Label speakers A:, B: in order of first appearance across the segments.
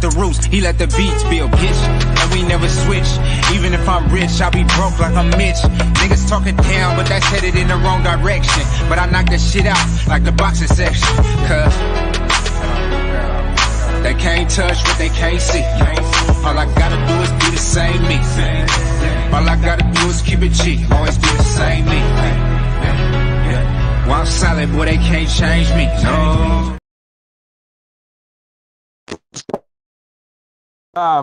A: the roots, he let the beats build, bitch. And we never switch. Even if I'm rich, I'll be broke like I'm Mitch. Niggas talking down, but that's headed in the wrong direction. But I knock that shit out like the boxing section. Cause they can't touch what they can't see. All I gotta do is be the same me. All I gotta do is keep it G. Always be the same me. While I'm solid, boy, they can't change me. No.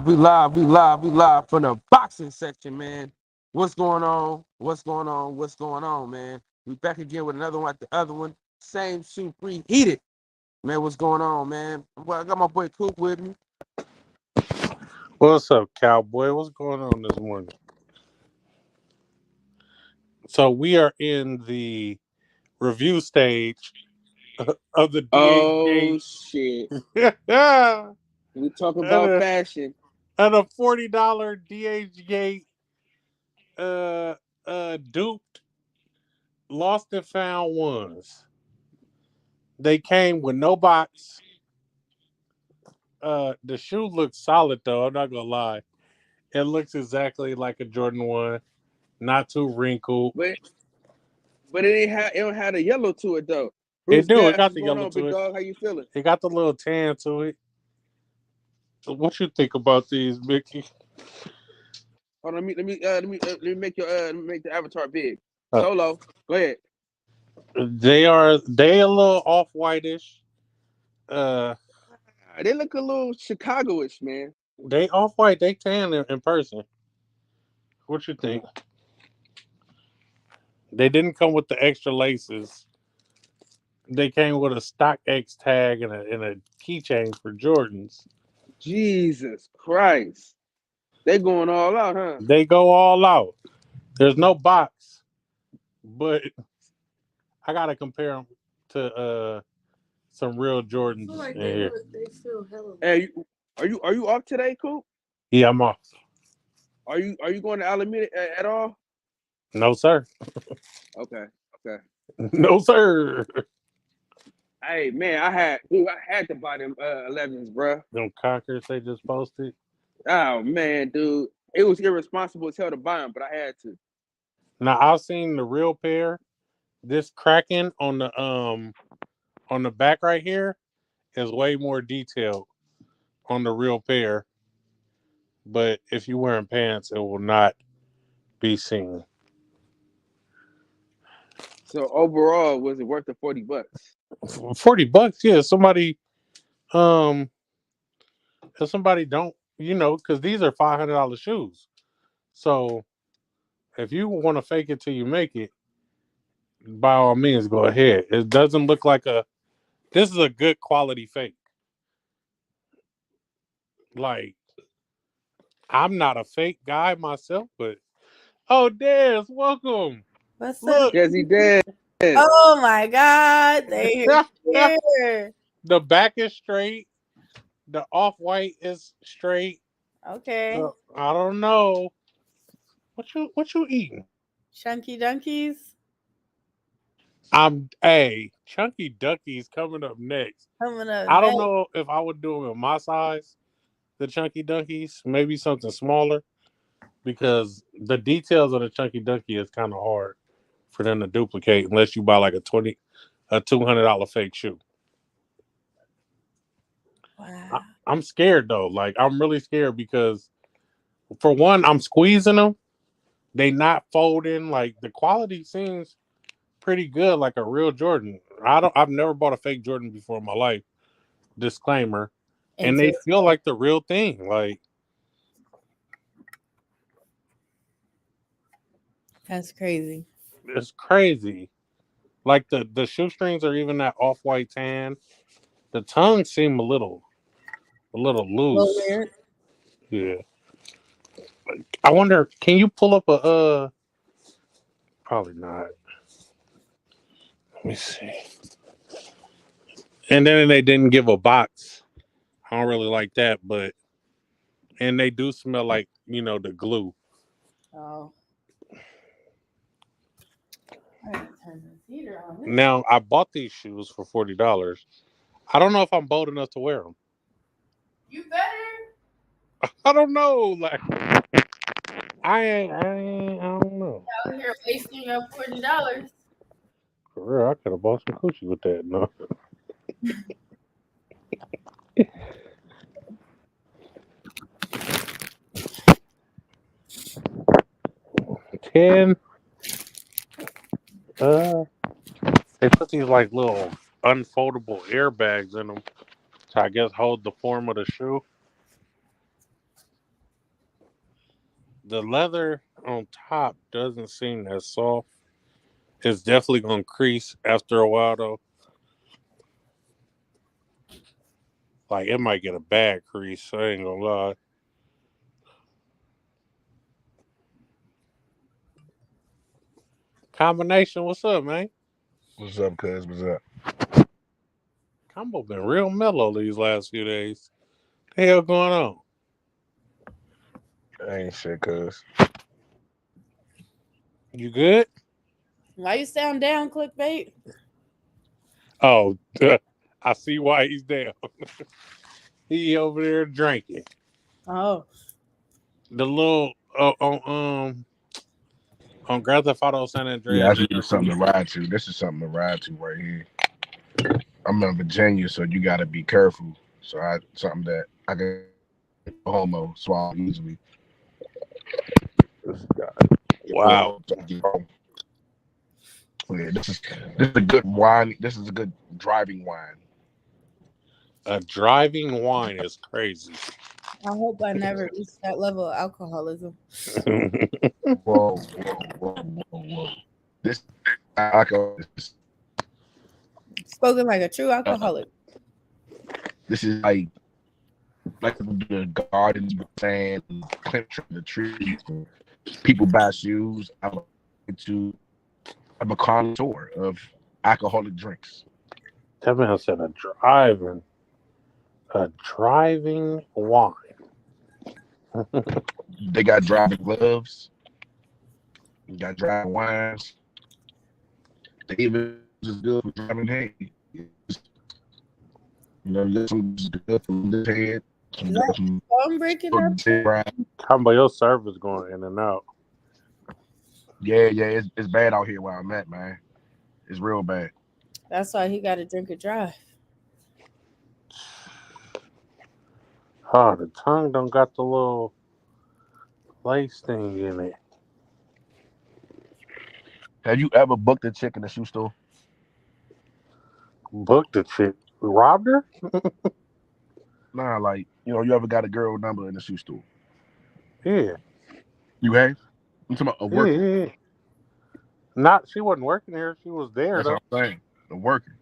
B: We live from the boxing section, man. What's going on, man? We back again with another one like the other one. Same shoe, preheated. Man, what's going on, man? Well, I got my boy Coop with me.
C: What's up, cowboy? What's going on this morning? So we are in the review stage of the DH
B: Oh, shit. We talk about fashion.
C: And a $40 DH Gate duped lost and found ones. They came with no box. The shoe looks solid though, I'm not gonna lie. It looks exactly like a Jordan 1, not too wrinkled.
B: But it don't have the yellow to it though.
C: Bruce it do. It got the yellow to
B: big
C: it.
B: Dog, how you feeling?
C: It got the little tan to it. What you think about these, Mickey?
B: Hold on, let me make the avatar big. Solo, go ahead.
C: They a little off whitish.
B: They look a little Chicago-ish, man.
C: They off white. They tan in person. What you think? They didn't come with the extra laces. They came with a StockX tag and a keychain for Jordans.
B: Jesus Christ. They going all out, huh?
C: They go all out. There's no box, but I gotta compare them to some real Jordans
D: like
C: in here.
D: They feel hella.
B: Hey, are you off today, Coop?
C: Yeah, I'm off.
B: Are you going to Alameda at all?
C: No, sir.
B: Okay.
C: No, sir.
B: Hey, man, I had to buy them 11s, bro.
C: Them cockers they just posted.
B: Oh man, dude, it was irresponsible as hell to buy them, but I had to.
C: Now I've seen the real pair. This cracking on the back right here is way more detailed on the real pair. But if you're wearing pants, it will not be seen.
B: So overall, was it worth the $40?
C: $40, yeah. Somebody, if somebody don't, because these are $500 shoes. So if you want to fake it till you make it, by all means, go ahead. It doesn't look like this is a good quality fake. Like, I'm not a fake guy myself, but Des, welcome.
D: What's
C: Look.
D: up?
B: Yes, he did.
D: Oh my God, they here.
C: The back is straight. The off-white is straight.
D: Okay.
C: I don't know. What you eating?
D: Chunky Dunkies.
C: Chunky Duckies coming up next.
D: I
C: don't know if I would do them in my size, the Chunky Dunkies. Maybe something smaller, because the details of the Chunky Dunky is kind of hard for them to duplicate unless you buy like a $200 fake shoe.
D: Wow.
C: I'm scared though. Like, I'm really scared because, for one, I'm squeezing them. They not folding. Like, the quality seems pretty good, like a real Jordan. I've never bought a fake Jordan before in my life. Disclaimer. And they feel like the real thing. Like,
D: That's crazy.
C: It's crazy. Like, the shoestrings are even that off-white tan. The tongues seem a little loose.
D: Weird.
C: Yeah. I wonder, can you pull up a probably not. Let me see. And then they didn't give a box. I don't really like that, and they do smell like, the glue.
D: Oh.
C: Now, I bought these shoes for $40. I don't know if I'm bold enough to wear them.
D: You better.
C: I don't know. Like I don't know.
D: Out here wasting your $40.
C: For real, I could have bought some coochie with that. No. 10. They put these like little unfoldable airbags in them to, I guess, hold the form of the shoe. The leather on top doesn't seem as soft. It's definitely gonna crease after a while though. Like it might get a bad crease. I ain't gonna lie. Combination, what's up, man?
E: What's up, cuz? What's up?
C: Combo been real mellow these last few days. What the hell going on?
E: Ain't shit, cuz.
C: You good?
D: Why you sound down, clickbait?
C: Oh, I see why he's down. He over there drinking.
D: Oh.
C: The little on Grand Theft Auto San
E: Yeah,
C: Andreas.
E: I need something to ride to. This is something to ride to right here. I'm in Virginia, so you gotta be careful. So something that I can homo swallow easily.
C: Wow.
E: Yeah, this is a good wine. This is a good driving wine.
C: A driving wine is crazy.
D: I hope I never reach that level of alcoholism.
E: Whoa. This alcohol.
D: Spoken like a true alcoholic.
E: This is like the gardens with sand, clench the trees. People buy shoes. I'm a connoisseur of alcoholic drinks.
C: That man said a driving wine.
E: They got driving gloves. You got driving wines. They even is good for driving head. You know, you got some good from this head.
D: I'm breaking up.
C: Combo, your service going in and out.
E: Yeah, it's bad out here where I'm at, man. It's real bad.
D: That's why he got to drink and drive.
C: Oh, the tongue don't got the little lace thing in it.
E: Have you ever booked a chick in a shoe store?
C: Booked the chick. Robbed her?
E: Nah, like, you ever got a girl number in the shoe store?
C: Yeah.
E: You have? I'm talking about a worker.
C: Yeah. Not, she wasn't working here. She was there.
E: That's what I'm saying. The worker.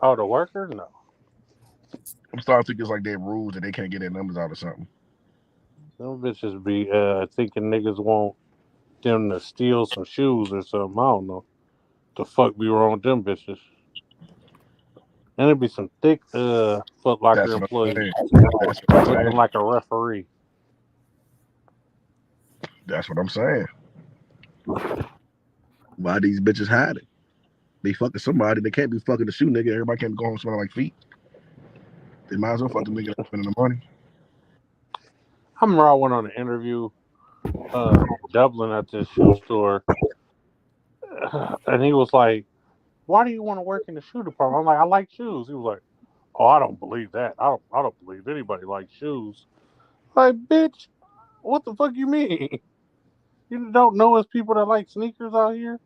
C: Oh, the worker? No.
E: I'm starting to think it's like they have rules that they can't get their numbers out or something.
C: Them bitches be thinking niggas want them to steal some shoes or something. I don't know. The fuck be wrong with them bitches? And it'd be some thick Foot Locker employees looking like a referee.
E: That's what I'm saying. Why these bitches hiding? They fucking somebody. They can't be fucking the shoe nigga. Everybody can't go home smelling like feet. They might as well fuck the nigga that's spending the money.
C: I remember I went on an interview Dublin at this shoe store, and he was like, "Why do you want to work in the shoe department?" I'm like, "I like shoes." He was like, "Oh, I don't believe that. I don't believe anybody likes shoes." Like, bitch, what the fuck you mean? You don't know us people that like sneakers out here?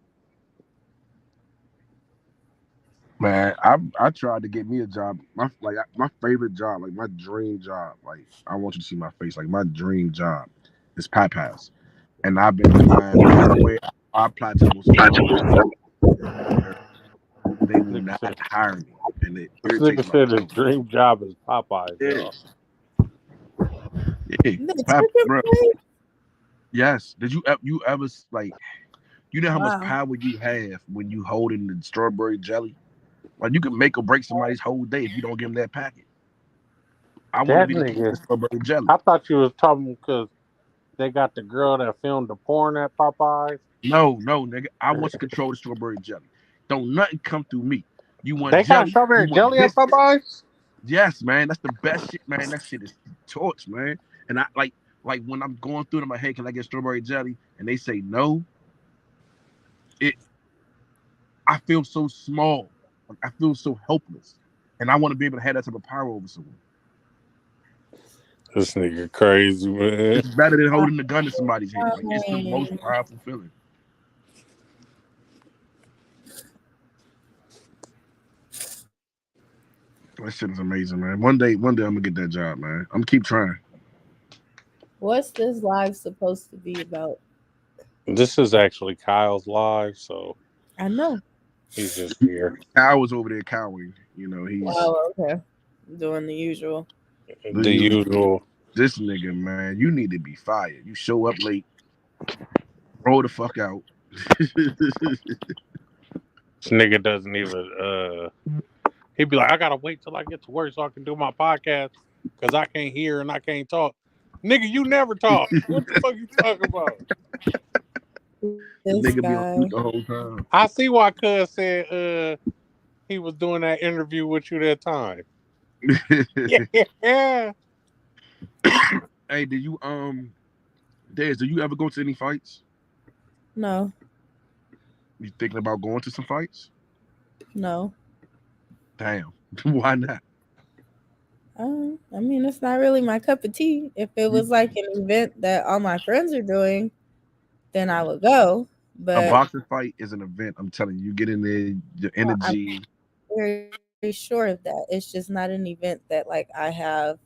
E: Man, I tried to get me a job. My favorite job, like my dream job. Like, I want you to see my face. Like, my dream job is Papa's, and I've been applying everywhere. I applied to most. They will not hire me, and it
C: nigga said his dream job is Popeyes.
E: Yeah. Bro. Yes. Did you ever like? You know how much power you have when you holding the strawberry jelly? Like, you can make or break somebody's whole day if you don't give them that packet. I want to be the strawberry jelly.
C: I thought you was talking because they got the girl that filmed the porn at Popeyes.
E: No, nigga. I want to control the strawberry jelly. Don't nothing come through me. You want
C: they
E: jelly?
C: Got strawberry jelly at Popeyes?
E: Yes, man. That's the best shit, man. That shit is torch, man. And I like when I'm going through it in my head, can I get strawberry jelly? And they say no. I feel so small. Like, I feel so helpless, and I want to be able to have that type of power over someone.
C: This nigga crazy, man.
E: It's better than holding the gun to somebody's head. Like it's the most powerful feeling. That shit is amazing, man. One day I'm gonna get that job, man. I'm gonna keep trying.
D: What's this live supposed to be about?
C: This is actually Kyle's live, so
D: I know.
C: he's just here.
E: Kyle was over there cowing. You know, he's
D: okay. Doing the usual.
C: The usual.
E: This nigga, man, you need to be fired. You show up late, roll the fuck out.
C: This nigga doesn't even he'd be like, I gotta wait till I get to work so I can do my podcast because I can't hear and I can't talk. Nigga, you never talk. What the fuck you talking about?
D: This
E: Nigga
D: guy.
E: be on mute the whole time.
C: I see why Cuz said he was doing that interview with you that time. Yeah.
E: Hey, did you Dez, do you ever go to any fights?
D: No.
E: You thinking about going to some fights?
D: No.
E: Damn. Why not?
D: I mean, it's not really my cup of tea. If it was like an event that all my friends are doing, then I would go. But
E: a boxing fight is an event. I'm telling you, you get in there, your energy.
D: I'm very sure of that. It's just not an event that like I have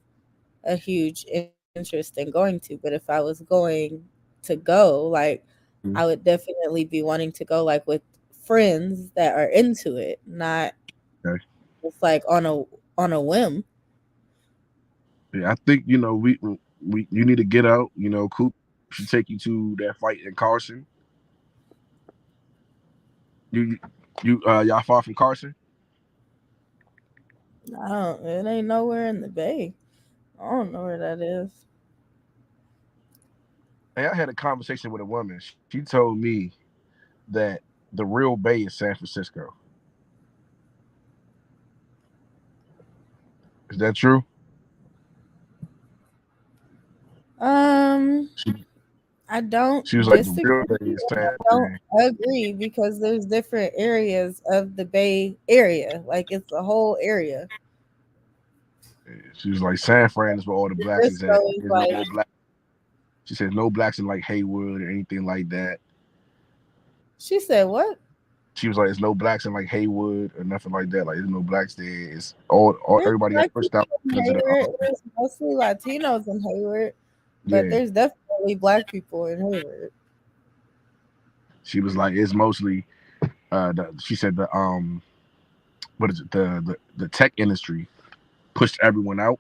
D: a huge interest in going to. But if I was going to go, like I would definitely be wanting to go like with friends that are into it, not just like on a whim.
E: Yeah, I think you know we you need to get out. You know, Coop should take you to that fight in Carson. Y'all far from Carson?
D: It ain't nowhere in the Bay. I don't know where that is.
E: Hey, I had a conversation with a woman. She told me that the real Bay is San Francisco. Is that true?
D: I don't.
E: She was like, the real Bay is San
D: I don't agree because there's different areas of the Bay Area. Like it's a whole area.
E: She was like, San Fran is where all the blacks is at.
D: Like,
E: no black. She said no blacks in like Haywood or anything like that.
D: She said what?
E: She was like, there's no blacks in like Haywood or nothing like that. Like there's no blacks there. It's all everybody got pushed out.
D: There's mostly Latinos in Hayward, but there's definitely black people in Hayward.
E: She was like, it's mostly she said the what is it, the tech industry pushed everyone out.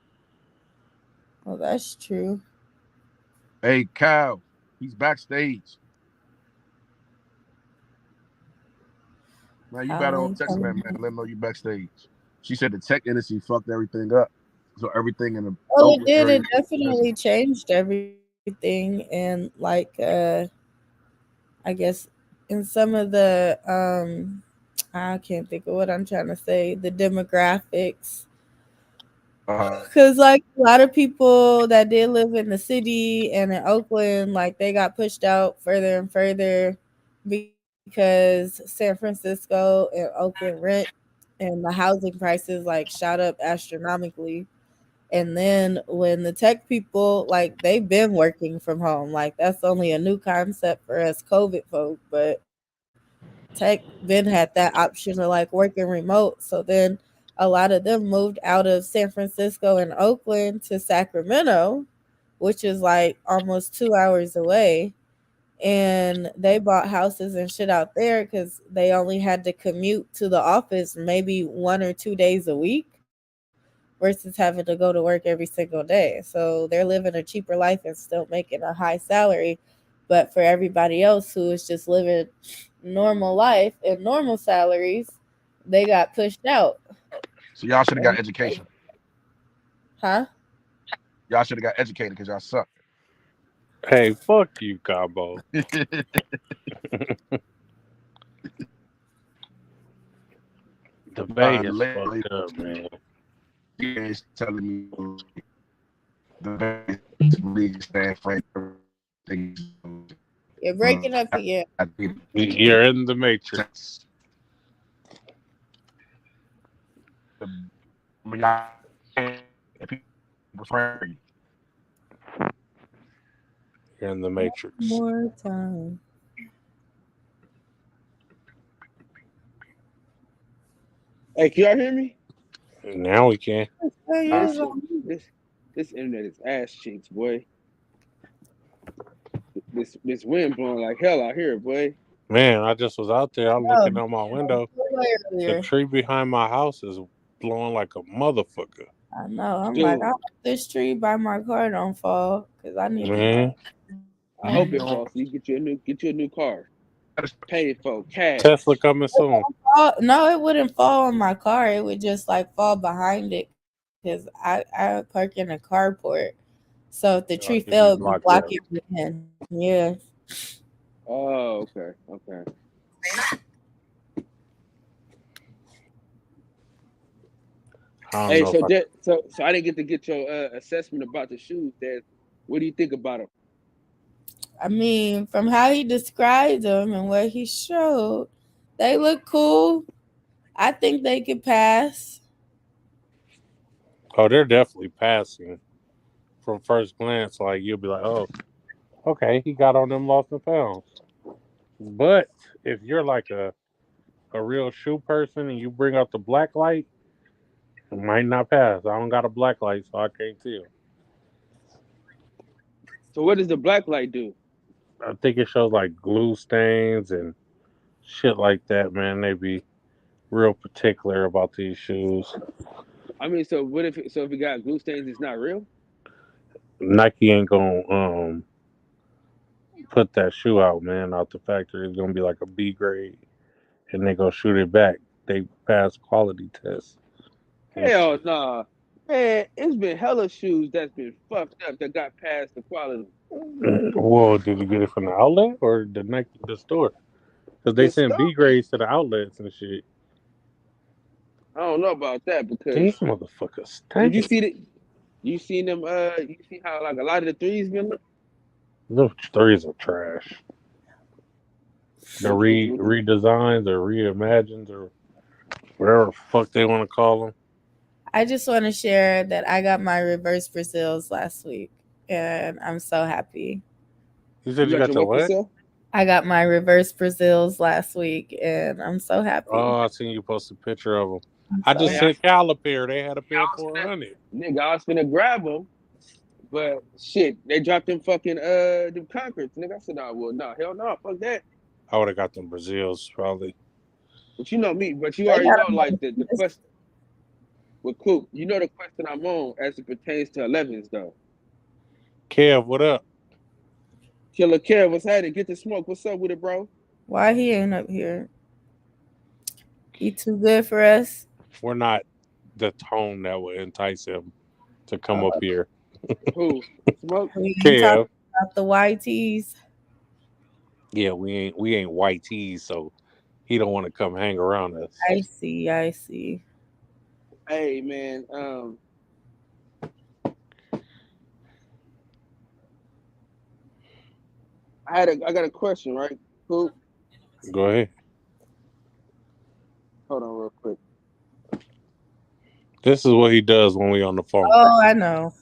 D: Oh, that's true.
E: Hey, Kyle, he's backstage. Man, you better on text man, let him know you backstage. She said the tech industry fucked everything up. So everything in the
D: it did. It definitely changed everything, and like I guess in some of the I can't think of what I'm trying to say. The demographics. Because like a lot of people that did live in the city and in Oakland, like they got pushed out further and further because San Francisco and Oakland rent and the housing prices like shot up astronomically. And then when the tech people, like they've been working from home, like that's only a new concept for us COVID folk, but tech then had that option of like working remote. So then a lot of them moved out of San Francisco and Oakland to Sacramento, which is like almost 2 hours away. And they bought houses and shit out there because they only had to commute to the office maybe 1 or 2 days a week versus having to go to work every single day. So they're living a cheaper life and still making a high salary. But for everybody else who is just living normal life and normal salaries, they got pushed out.
E: So y'all should have got education.
D: Huh?
E: Y'all should have got educated because y'all suck.
C: Hey, fuck you, Cabo. The Bay is fucked up, man.
E: He's telling me the base stand for
D: You're breaking up again.
C: You're in the matrix. You're in the matrix.
D: More time.
B: Hey, can y'all hear me?
C: Now we can.
B: This internet is ass cheeks, boy. This wind blowing like hell out here, boy.
C: Man, I just was out there. I'm looking out my window.
D: Earlier.
C: The tree behind my house is blowing like a motherfucker.
D: I know. I'm
B: Dude.
D: like, I hope this tree by my car don't fall because I need to.
B: I hope it falls. So you get you a new car. Pay for cash.
C: Tesla coming soon.
D: No, it wouldn't fall on my car. It would just like fall behind it because I park in a carport. So if the tree fell, it would block it in. Yeah.
B: Oh, okay. Hey, so I didn't get your assessment about the shoes, Dad. What do you think about them?
D: I mean, from how he described them and what he showed, they look cool. I think they could pass.
C: Oh, they're definitely passing. From first glance, like you'll be like, oh, okay, he got on them lost and found. But if you're like a real shoe person and you bring out the black light, it might not pass. I don't got a black light, so I can't tell.
B: So what does the black light do?
C: I think it shows like glue stains and shit like that, man. They be real particular about these shoes.
B: I mean, so what if it got glue stains, it's not real?
C: Nike ain't gonna put that shoe out, man, out the factory. It's gonna be like a B grade, and they gonna shoot it back. They pass quality tests.
B: Hell nah, man. It's been hella shoes that's been fucked up that got past the quality.
C: Whoa, did you get it from the outlet or the store? Because they send B grades to the outlets and shit.
B: I don't know about that because
C: these motherfuckers.
B: Did you see that? You seen them? You see how like a lot of the threes been looking?
C: Those threes are trash. The redesigns or reimagines or whatever the fuck they want to call them.
D: I just want to share that I got my reverse Brazils last week, and I'm so happy.
C: You said you got your what? Brazil?
D: I got my reverse Brazils last week, and I'm so happy.
C: Oh, I seen you post a picture of them. I just sent Cal a pair. They had a pair for $100.
B: Nigga, I was finna grab them, but shit, they dropped them fucking them Concords. Nigga, I said, hell no, fuck that.
C: I would have got them Brazils probably.
B: But you know me, but you already know like the question with Coop. You know the question I'm on as it pertains to 11s though.
C: Kev, what up?
B: Killer Kev, what's happening? Get the smoke. What's up with it, bro?
D: Why he ain't up here? He too good for us.
C: We're not the tone that would entice him to come up here.
B: Who? Smoke?
C: Kev.
D: About the YTs.
C: Yeah, we ain't YTs, so he don't want to come hang around us.
D: I see.
B: Hey man, I got a question, right? Cool.
C: Go ahead.
B: Hold on real quick.
C: This is what he does when we on the phone.
D: Oh, I know.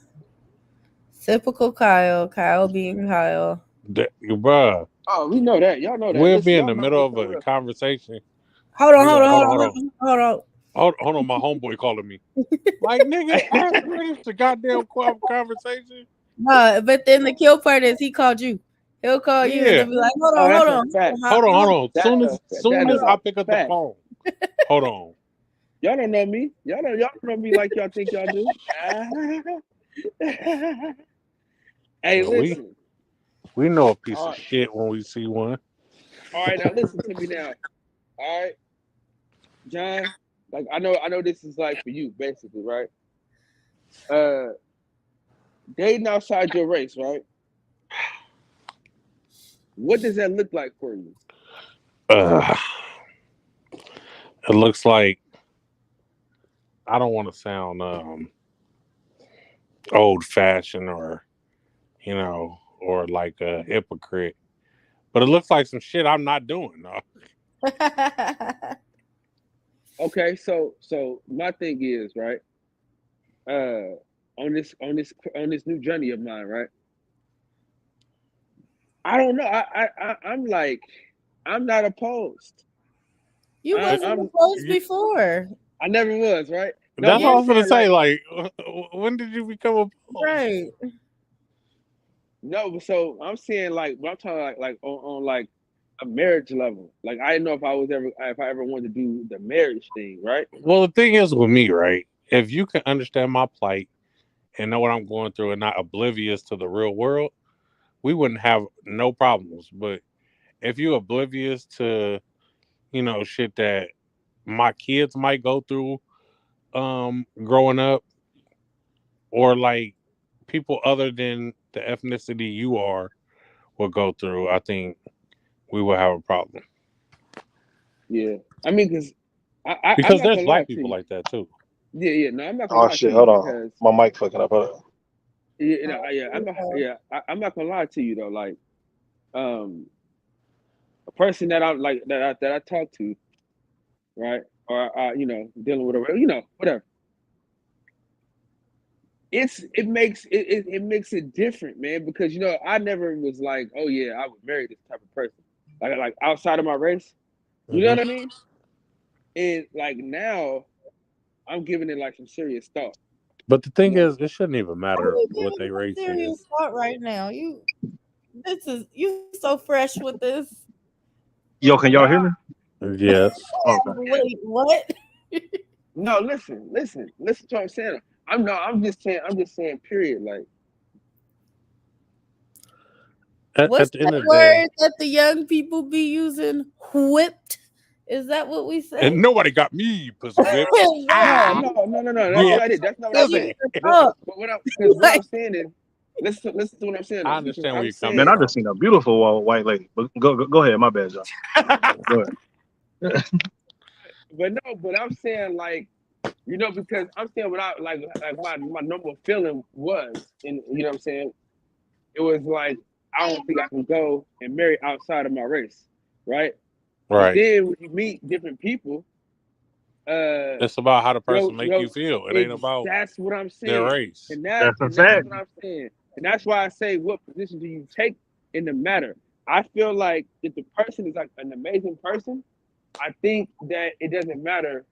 D: Typical Kyle. Kyle being Kyle.
C: Bruh.
B: Oh, we know that. Y'all know that.
C: We'll be in the middle of a conversation.
D: Hold on.
C: Hold on, my homeboy calling me. Like, nigga, it's a goddamn conversation.
D: No, but then the kill part is he called you. He'll call you and be like, hold on.
C: Hold on. Soon as I pick up the phone. Hold on.
B: Y'all don't know me. Y'all don't know me like y'all think y'all do. Hey, listen.
C: We know a piece of shit when we see one.
B: All right, now listen to me now. All right, John. Like I know this is like for you, basically, right? Dating outside your race, right? What does that look like for you?
C: It looks like I don't want to sound old fashioned or or like a hypocrite. But it looks like some shit I'm not doing. No.
B: Okay, so my thing is right. On this new journey of mine, right? I don't know. I'm like, I'm not opposed.
D: You wasn't opposed before.
B: I never was, right?
C: No, that's what I was gonna say. Like, when did you become opposed?
D: Right.
B: No, so I'm saying like, I'm talking like on like a marriage level. Like I didn't know if I ever wanted to do the marriage thing, right?
C: Well, the thing is with me, right? If you can understand my plight and know what I'm going through and not oblivious to the real world, we wouldn't have no problems. But if you're oblivious to, shit that my kids might go through growing up, or like people other than the ethnicity you are will go through, I think we will have a problem.
B: Yeah. I mean,
C: because there's black people like that too.
B: Yeah. No, I'm not gonna lie
F: shit,
B: to
F: hold
B: you
F: on. My mic fucking up. Hold on.
B: I'm not gonna lie to you though. Like, a person that I like that I talk to, right, or dealing with whatever. It makes it different, man, because I never was like, oh yeah, I would marry this type of person, like outside of my race. You know what I mean? And like now, I'm giving it like some serious thought.
C: But the thing is, it shouldn't even matter what they race
D: serious thought right now. You so fresh with this.
F: Yo, can y'all hear me?
C: Yes.
F: Okay.
D: Wait, what?
B: No, listen to what I'm saying. I'm just saying, period. Like,
D: what's the word that the young people be using? Whipped? Is that what we say?
C: And nobody got me, pussy whipped.
B: No. That's not it. That's not what I'm saying. But what I'm saying is, listen to what I'm saying.
C: I understand where you're coming
F: from. Man, I just seen a beautiful white lady. But go ahead. My bad, John. Go ahead.
B: But I'm saying like, because I'm saying what I like my normal feeling was, and you know what I'm saying, it was like I don't think I can go and marry outside of my race, right?
C: Right.
B: But then when you meet different people,
C: it's about how the person make you feel. It ain't about
B: that's what I'm saying.
C: Their race.
B: And that's what I'm saying. And that's why I say, what position do you take in the matter? I feel like if the person is like an amazing person, I think that it doesn't matter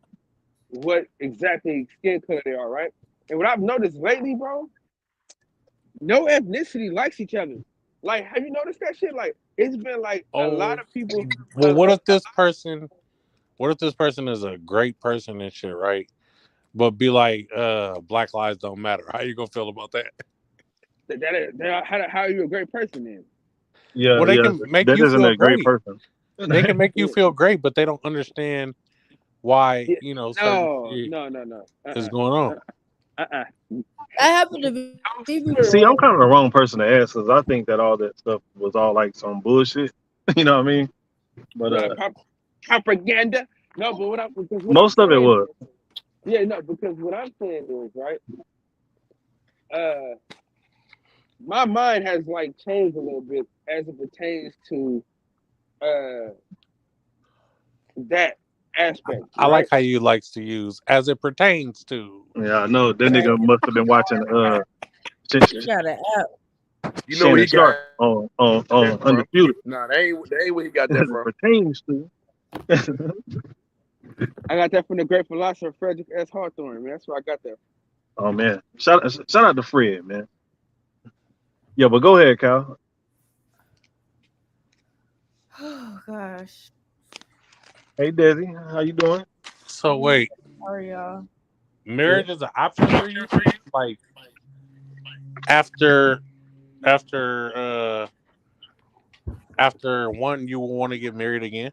B: what exactly skin color they are, right? And what I've noticed lately, bro, no ethnicity likes each other. Like, have you noticed that shit? Like, it's been like a lot of people.
C: Well, what if this person is a great person and shit, right? But be like, Black lives don't matter. How you gonna feel about that?
B: How are you a great person then?
F: Yeah,
C: well, they can make you feel great.
F: Person.
C: They can make you feel great, but they don't understand why
B: no.
C: is going on.
D: I happen to be.
F: See, I'm kind of the wrong person to ask because I think that all that stuff was all like some bullshit. You know what I mean? But
B: propaganda. No, but
F: most of it was.
B: Yeah, no, because what I'm saying is right. My mind has like changed a little bit as it pertains to that aspect.
C: I like how you likes to use as it pertains to.
F: Yeah, I know that nigga must have been watching.
D: You got an app.
E: You know what he got
F: on Undisputed.
E: Nah, that ain't where he got that from.
F: Pertains to.
B: I got that from the great philosopher Frederick S. Hawthorne, man. That's where I got that.
F: Oh man, shout out to Fred, man. Yeah, but go ahead, Kyle.
D: Oh gosh.
F: Hey Desi, how you doing?
C: So wait.
D: How are y'all?
C: Marriage is an option for you? Like after one, you will want to get married again?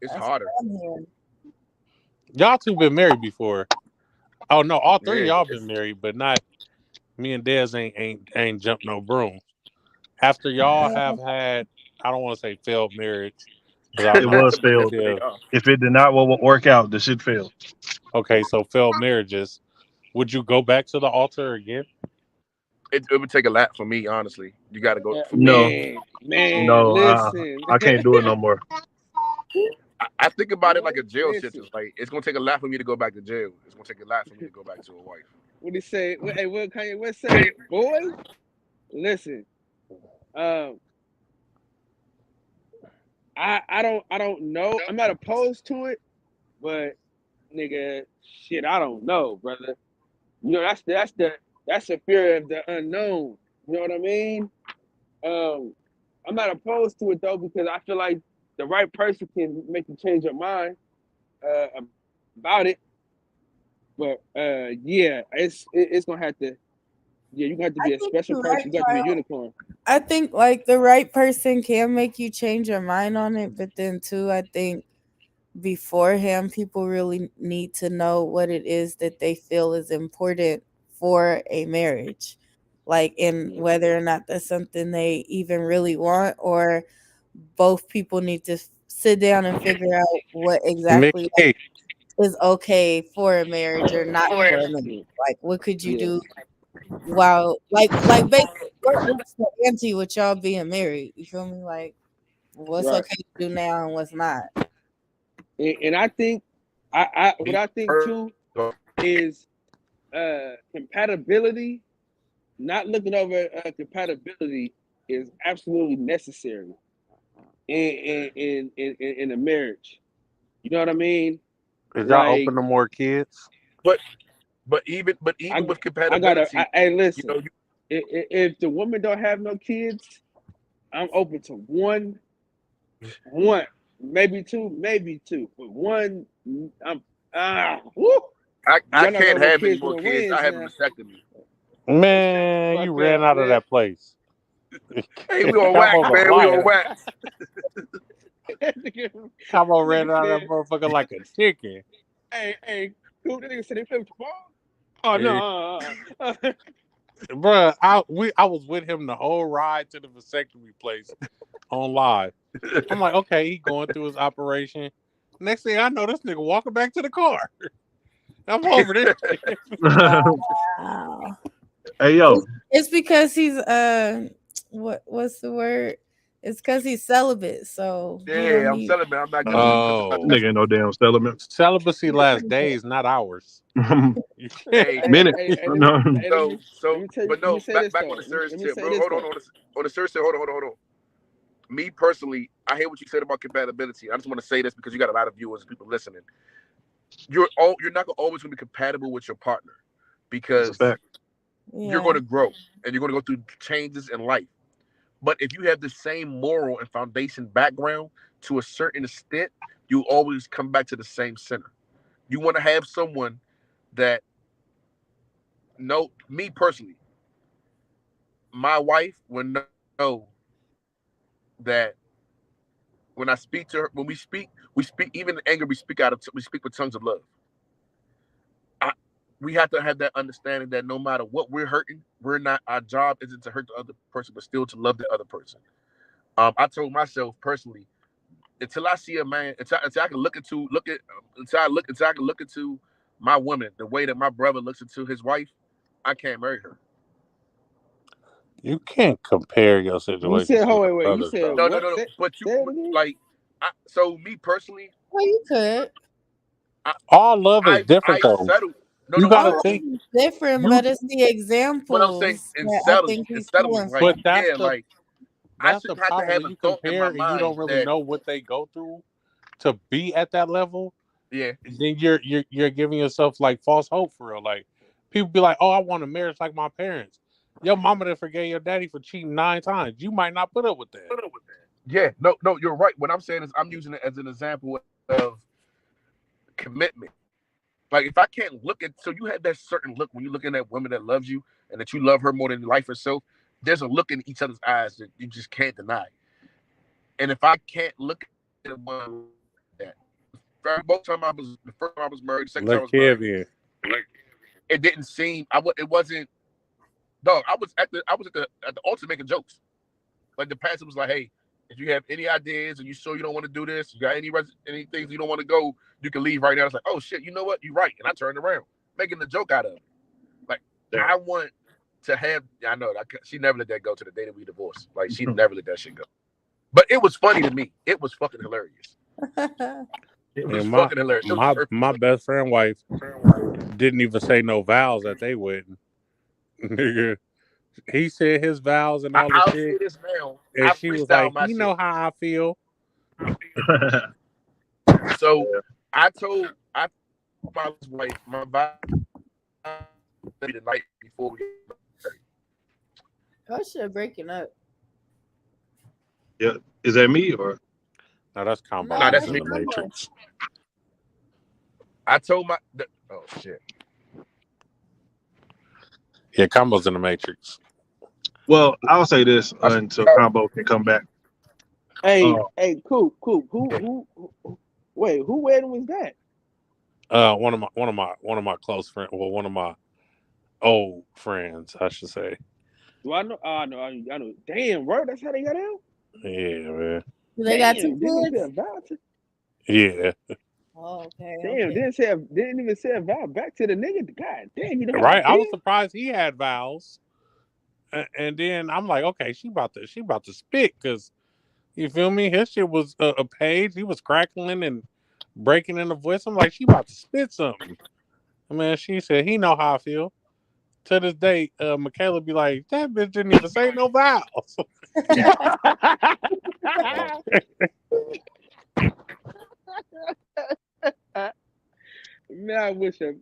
E: It's harder.
C: Y'all two been married before. Oh no, all three of y'all been married, but not me and Dez ain't jumped no broom. After y'all have had, I don't want to say failed marriage.
F: It was failed. If it did not work out, the shit failed.
C: Okay, so failed marriages. Would you go back to the altar again?
E: It would take a lap for me, honestly. You got to go for me.
F: No,
B: Man,
F: no,
B: listen.
F: I can't do it no more.
E: I think about it like a jail
B: Listen.
E: sentence. Like it's gonna take a lot for me to go back to jail. It's gonna take a lot for me to go back to a wife.
B: What he say? Hey, what Kanye West say? Boy, listen. I don't know. I'm not opposed to it, but nigga, shit, I don't know, brother. You know, that's the fear of the unknown. You know what I mean? I'm not opposed to it though because I feel like the right person can make you change your mind about it. But yeah, it's gonna have to. Yeah, you have to be a special person. You got to be a unicorn.
D: I think like the right person can make you change your mind on it, but then too, I think beforehand, people really need to know what it is that they feel is important for a marriage, like, and whether or not that's something they even really want, or both people need to sit down and figure out what exactly is okay for a marriage or not for a marriage. Like, what could you do? Wow, like basically, what's the ante with y'all being married? You feel me? Like, what's okay to do now and what's not?
B: And I think, what I think too is compatibility. Not looking over compatibility is absolutely necessary in a marriage. You know what I mean?
C: Is y'all open to more kids?
E: But even with compatibility,
B: hey, listen. You know, if the woman don't have no kids, I'm open to one, maybe two, but one. I
E: can't have any more kids. I have a vasectomy.
C: Man, you ran out of that place.
E: Hey, we on wax, man. We on wax.
C: Come on, ran out of that motherfucker like a chicken.
B: Hey, cool. That nigga said they play with the ball. Oh no,
C: bruh, I was with him the whole ride to the vasectomy place on live. I'm like, okay, he going through his operation. Next thing I know, this nigga walking back to the car. I'm over this.
D: Wow.
F: Hey yo,
D: it's because he's what's the word? It's because he's celibate. So
E: yeah, I'm celibate. I'm not going.
F: Nigga ain't no damn celibate.
C: Celibacy lasts days, not hours.
F: Minutes.
E: But no. Back on the search tip. Hold on. On the search tip. Hold on. Me personally, I hear what you said about compatibility. I just want to say this because you got a lot of viewers and people listening. You're not always going to be compatible with your partner because you're going to grow and you're going to go through changes in life. But if you have the same moral and foundation background to a certain extent, you always come back to the same center. You want to have someone that, me personally, my wife would know that when I speak to her, when we speak even in anger, we speak with tongues of love. We have to have that understanding that no matter what we're hurting, our job isn't to hurt the other person, but still to love the other person. I told myself personally, until I see a man, until I can look into my woman the way that my brother looks into his wife, I can't marry her.
C: You can't compare your situation.
B: You said, wait. You said
E: no. But you like, so me personally.
D: Well, you could.
C: All love is different, though.
D: You gotta think different, but it's the example.
E: But I'm saying in settling,
C: but that's the problem. When you compare and you don't really know what they go through to be at that level.
E: Yeah.
C: Then you're giving yourself like false hope for real. Like people be like, "Oh, I want a marriage like my parents." Your mama that forgave your daddy for cheating 9 times. You might not put up with that.
E: Yeah, no, you're right. What I'm saying is I'm using it as an example of commitment. Like if I can't look at, so you have that certain look when you're looking at women that loves you and that you love her more than life herself. There's a look in each other's eyes that you just can't deny. And if I can't look at one like that, the first time I was married, the second time I was married, it didn't seem. It wasn't. No, I was at the altar making jokes. Like the pastor was like, "Hey, if you have any ideas and you sure you don't want to do this, you got any things you don't want to go, you can leave right now. It's like, oh shit, you know what? You're right. And I turned around, making the joke out of it. Like, I want to have, I know, she never let that go to the day that we divorced. Like, she never let that shit go. But it was funny to me. It was fucking hilarious. It was fucking hilarious.
C: My best friend wife didn't even say no vows at they wedding. Nigga, he said his vows and all the shit.
E: This now.
C: And she was like, you know how I feel.
E: So I told my wife my vow the night before we got married.
D: Oh shit, breaking up.
F: Yeah, is that me or?
C: No, that's Combo.
E: No, that's
C: in
E: me.
C: the Matrix.
E: I told oh shit.
C: Yeah, Combo's in the Matrix.
F: Well, I'll say this until Combo can come back.
B: Hey, cool. Who? Wait, who wedding was that?
C: One of my close friends. Well, one of my old friends, I should say.
B: Do I know? I know. Damn, bro, that's how they got out.
C: Yeah, man.
D: They got 2 kids.
C: Yeah.
D: Oh, okay.
B: Damn, didn't even say a vow back to the nigga. God damn, you know.
C: Right, I was surprised he had vows, and then I'm like, okay, she about to spit because you feel me? His shit was a page. He was crackling and breaking in the voice. I'm like, she about to spit something. Man, she said he know how I feel. To this day, Michaela be like, that bitch didn't even say no vows.
B: Man, I wish a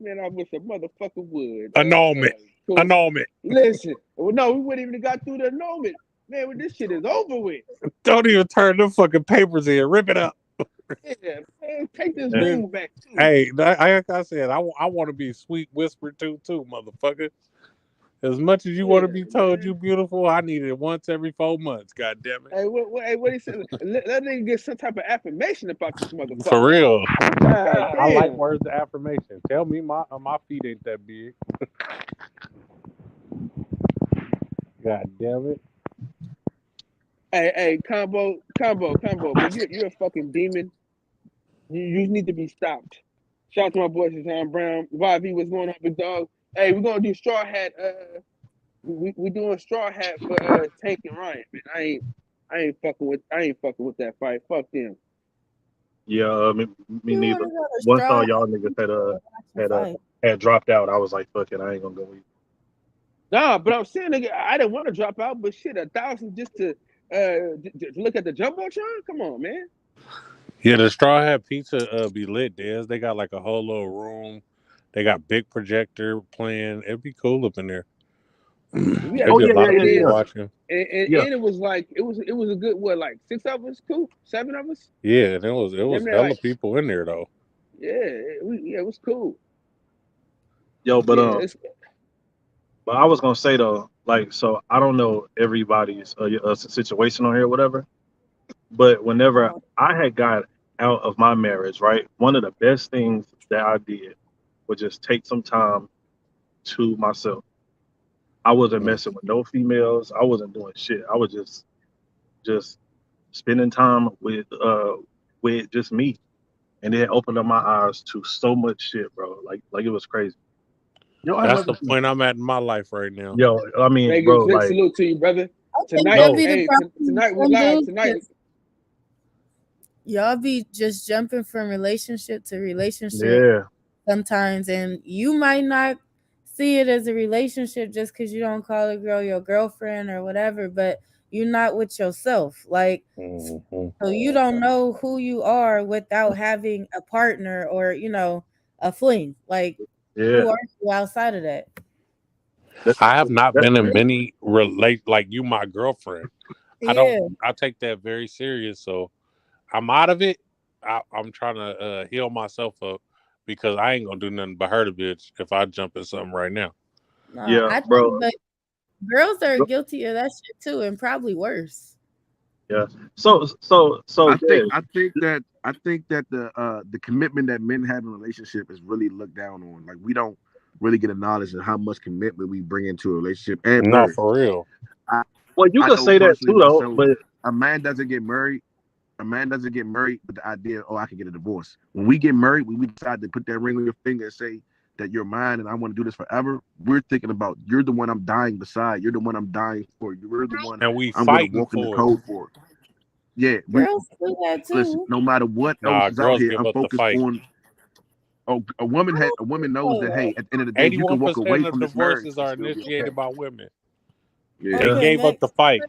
B: motherfucker would.
C: Annulment. Annulment.
B: Listen, no, we wouldn't even got through the annulment. Man, when this shit is over with.
C: Don't even turn them fucking papers in. Rip it up.
B: Yeah, man, take this ring back too.
C: Hey, like I said, I want to be sweet whispered too, motherfucker. As much as you want to be told you beautiful, I need it once every 4 months. God damn it.
B: Hey, what he said? Let nigga get some type of affirmation about this motherfucker.
C: For real.
B: I
C: like words of affirmation. Tell me my feet ain't that big. God damn it.
B: Hey, combo. But you're a fucking demon. You need to be stopped. Shout out to my boy Shazam Brown. YV, what's going on, big dog? Hey, we're gonna do straw hat. We doing straw hat for Tank and Ryan. Man, I ain't fucking with that fight. Fuck them.
F: Yeah, me neither. Once all y'all niggas had dropped out, I was like, fuck it, I ain't gonna go eat.
B: Nah, but I'm saying, nigga, I didn't want to drop out, but shit, 1,000 just to look at the jumbotron. Come on, man.
C: Yeah, the Straw Hat Pizza be lit, Des. They got like a whole little room. They got big projector playing. It'd be cool up in there. There'd be a lot of people watching.
B: And it was like it was a good 6 of us, cool, 7 of us.
C: Yeah, it was hella people in there though.
B: Yeah, it was cool.
F: Yo, but I was gonna say though, so I don't know everybody's situation on here, or whatever. But whenever I had got out of my marriage, right, one of the best things that I did was just take some time to myself. I wasn't messing with no females. I wasn't doing shit. I was just spending time with just me, and it opened up my eyes to so much shit, bro. Like it was crazy.
C: Yo, that's the point I'm at in my life right now.
F: Yo, I mean,
B: hey,
F: bro,
B: big salute to you, brother. Tonight we live tonight.
D: Y'all be just jumping from relationship to relationship sometimes, and you might not see it as a relationship just because you don't call a girl your girlfriend or whatever, but you're not with yourself. Like, so you don't know who you are without having a partner or, a fling. Like, who are you outside of that?
C: I have not been in many like you, my girlfriend. I take that very serious. So I'm out of it. I'm trying to heal myself up because I ain't gonna do nothing but hurt a bitch if I jump in something right now.
D: No, I think that girls are guilty of that shit too, and probably worse.
F: Yeah. So
E: I think that the commitment that men have in a relationship is really looked down on. Like, we don't really get a knowledge of how much commitment we bring into a relationship. And
C: no, for real.
F: Well, you can say that too, though. But
E: A man doesn't get married. A man doesn't get married with the idea, oh, I can get a divorce. When we get married, when we decide to put that ring on your finger and say that you're mine and I want to do this forever, we're thinking about you're the one I'm dying beside. You're the one I'm dying for. You're the one
C: And we
E: I'm going to
C: fighting
E: walk in the
C: for it.
E: code for. Yeah,
D: Girls do that too.
E: listen. No matter what
C: Nah,
E: else is out
C: girls
E: here,
C: give
E: I'm
C: up the
E: focused
C: fight.
E: on. Oh, a woman knows that. Hey, at the end of the day, you can walk
C: 81%
E: away
C: of
E: from this marriage
C: divorces
E: and
C: are
E: still be
C: initiated
E: okay.
C: by women.
E: Yeah.
C: They
D: Okay,
C: gave up the
D: next.
C: fight.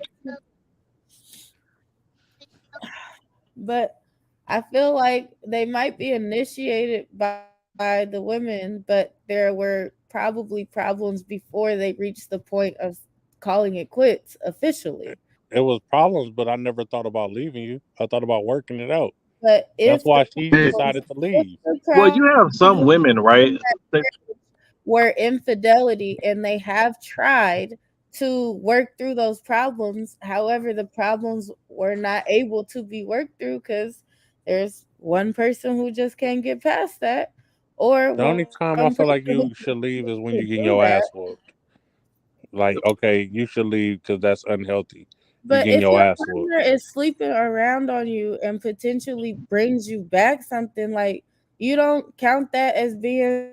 D: But I feel like they might be initiated by the women, but there were probably problems before they reached the point of calling it quits officially.
C: It was problems, but I never thought about leaving you. I thought about working it out.
D: But
C: That's
D: if
C: why
D: the
C: she
E: Yeah.
C: decided to leave.
F: Well, you have some women, right?
D: were infidelity and they have tried to work through those problems. However, the problems were not able to be worked through because there's one person who just can't get past that, or
C: The only time I
D: one
C: feel like
D: person who
C: you should leave is when
D: can
C: you get
D: do
C: your
D: that.
C: ass whooped. Like, okay, you should leave because that's unhealthy. You
D: But
C: getting
D: if
C: your
D: your
C: ass whooped.
D: partner is sleeping around on you and potentially brings you back something, like, you don't count that as being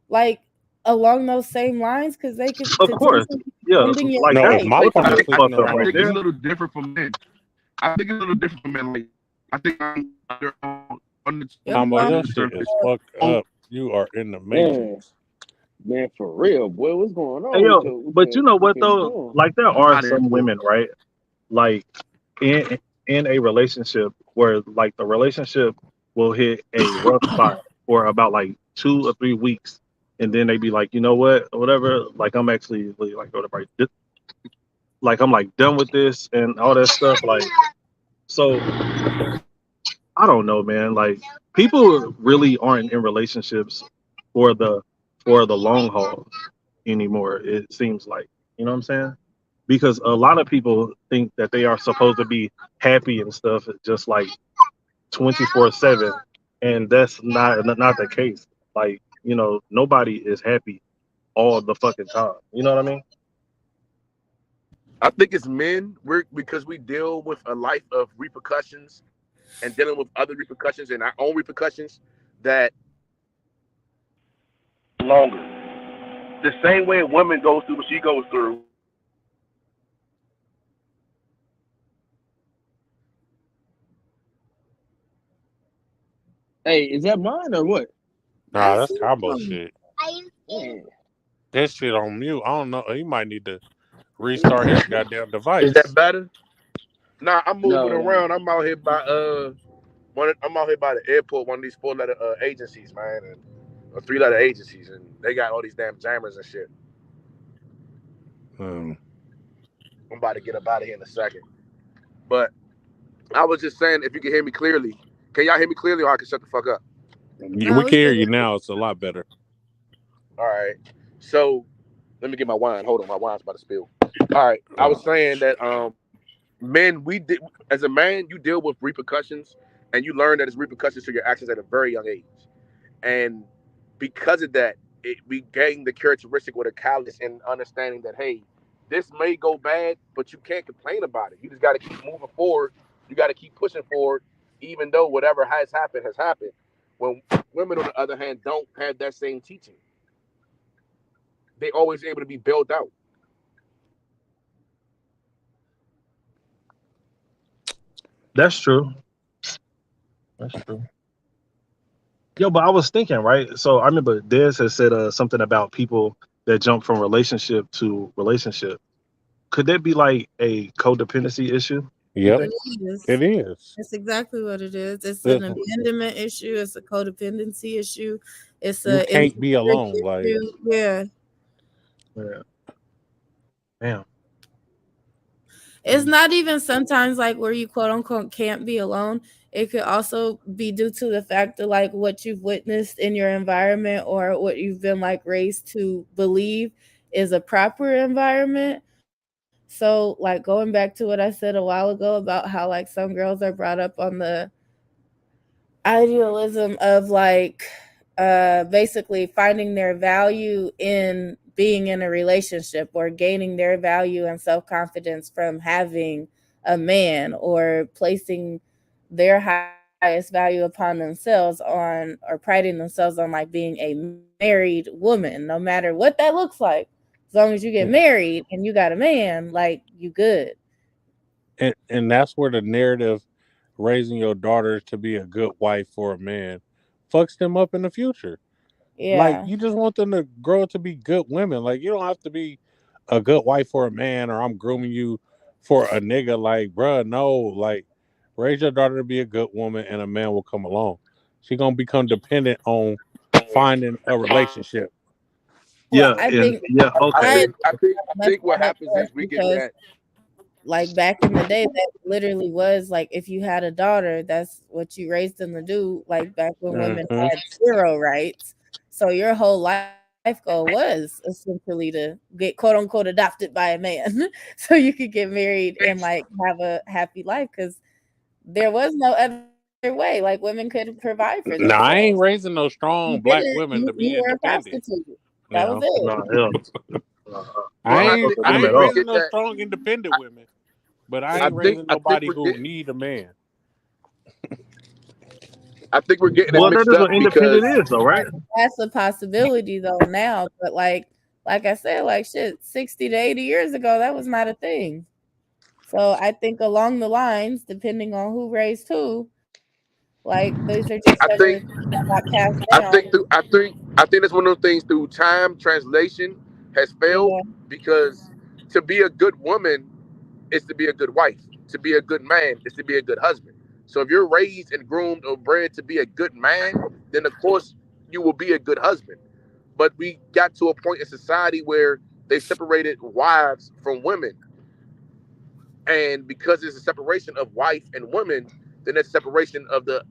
D: like along those same lines because they could
F: Of course,
D: potentially be
F: yeah.
D: ending your
F: Like
C: No, if
D: life.
F: that's
C: my partner's
F: that's
E: I
C: sleeping
F: fucked up
C: around
F: right
E: think
C: with
E: it's a
C: me,
F: there.
E: little different from men. I think it's a little different from men. Like I think I'm on
D: Your
C: Combo,
D: phone
C: your
E: the
C: shit is
E: surface.
C: fucked
E: Oh,
C: up. You are in the
B: Man,
C: matrix.
B: man, for real, boy, what's going
F: Hey,
B: on with
F: yo,
B: your
F: but you know what
B: fucking
F: though?
B: phone?
F: Like there are
E: out there,
F: some
E: boy.
F: women, right? Like in a relationship where like the relationship will hit a rough spot for about like 2 or 3 weeks, and then they be like, you know what, or whatever. Like I'm actually like whatever, like I'm like done with this and all that stuff. Like so, I don't know, man. Like people really aren't in relationships for the long haul anymore. It seems like, you know what I'm saying? Because a lot of people think that they are supposed to be happy and stuff, just like 24/7, and that's not the case. Like you know, nobody is happy all the fucking time. You know what I mean?
E: I think it's men. Because we deal with a life of repercussions and dealing with other repercussions and our own repercussions that longer. The same way a woman goes through what she goes through.
B: Hey, is that mine or what?
C: Nah,
D: That's
C: that's Combo shit.
B: Man.
C: That shit on mute. I don't know. He might need to restart his goddamn
E: Is
C: device.
E: that better? Nah, I'm moving
B: No.
E: around. I'm out here by I'm out here by the airport, one of these 4-letter agencies, man, and or 3-letter agencies, and they got all these damn jammers and shit. I'm about to get up out of here in a second. But I was just saying, if you can hear me clearly, can y'all hear me clearly, or I can shut the fuck up?
C: We can hear you now. It's a lot better.
E: All right. So let me get my wine. Hold on, my wine's about to spill. All right. I was saying that men, as a man, you deal with repercussions, and you learn that it's repercussions to your actions at a very young age, and because of that, we gain the characteristic with a callous and understanding that hey, this may go bad, but you can't complain about it. You just got to keep moving forward. You got to keep pushing forward, even though whatever has happened has happened. When women, on the other hand, don't have that same teaching, they always able to be built out.
F: That's true. That's true. Yo, but I was thinking, right? So I remember Dez has said something about people that jump from relationship to relationship. Could that be like a codependency issue?
C: Yep,
D: It is.
C: it is.
D: It's exactly what it is. It's an abandonment issue. It's a codependency issue. It's
C: You
D: a
C: can't be alone.
D: issue.
C: Like
D: Yeah.
F: Damn.
D: It's not even sometimes like where you quote unquote can't be alone. It could also be due to the fact that like what you've witnessed in your environment or what you've been like raised to believe is a proper environment. So like going back to what I said a while ago about how like some girls are brought up on the idealism of like basically finding their value in being in a relationship or gaining their value and self-confidence from having a man or placing their highest value upon themselves on or priding themselves on like being a married woman, no matter what that looks like. As long as you get married and you got a man, like you good.
C: And that's where the narrative raising your daughter to be a good wife for a man fucks them up in the future. Like
D: Yeah.
C: you just want them to grow to be good women. Like you don't have to be a good wife for a man, or I'm grooming you for a nigga. Like, bruh, no. Like, raise your daughter to be a good woman, and a man will come along. She gonna become dependent on finding a relationship.
D: Well,
F: Yeah,
D: I
F: and
D: think
F: yeah, okay.
E: I think what happens is we get
D: because
E: that.
D: like back in the day, that literally was like if you had a daughter, that's what you raised them to do. Like back when women
C: Mm-hmm.
D: had zero rights, so your whole life goal was essentially to get quote unquote adopted by a man, so you could get married and like have a happy life because there was no other way. Like women couldn't provide for
C: Now I ain't
D: themselves.
C: raising no
D: You
C: strong black
D: didn't.
C: women to be
D: You were a
C: independent.
D: prostitute. That was
C: Now
D: it.
F: No, hell,
E: Well,
C: I
F: fuck
C: ain't
F: with
C: I
F: them
C: ain't
F: at
E: we
F: all.
C: raising
E: get
C: no
E: that.
C: strong independent women, but I ain't
E: I
C: raising
E: think
C: nobody
E: we're
C: who
E: getting.
C: need a man.
E: I think we're getting it
F: Well, that
E: mixed
F: is
E: up
F: what independent
E: because
F: is, though, right?
D: That's a possibility though now, but like I said, like shit, 60 to 80 years ago, that was not a thing. So I think along the lines, depending on who raised who, like those are just
E: I
D: some of the
E: think
D: things that got passed
E: I
D: down.
E: think through I think that's one of those things through time translation has failed
D: Yeah.
E: because to be a good woman is to be a good wife. To be a good man is to be a good husband. So if you're raised and groomed or bred to be a good man, then of course you will be a good husband. But we got to a point in society where they separated wives from women. And because there's a separation of wife and woman, then there's separation of the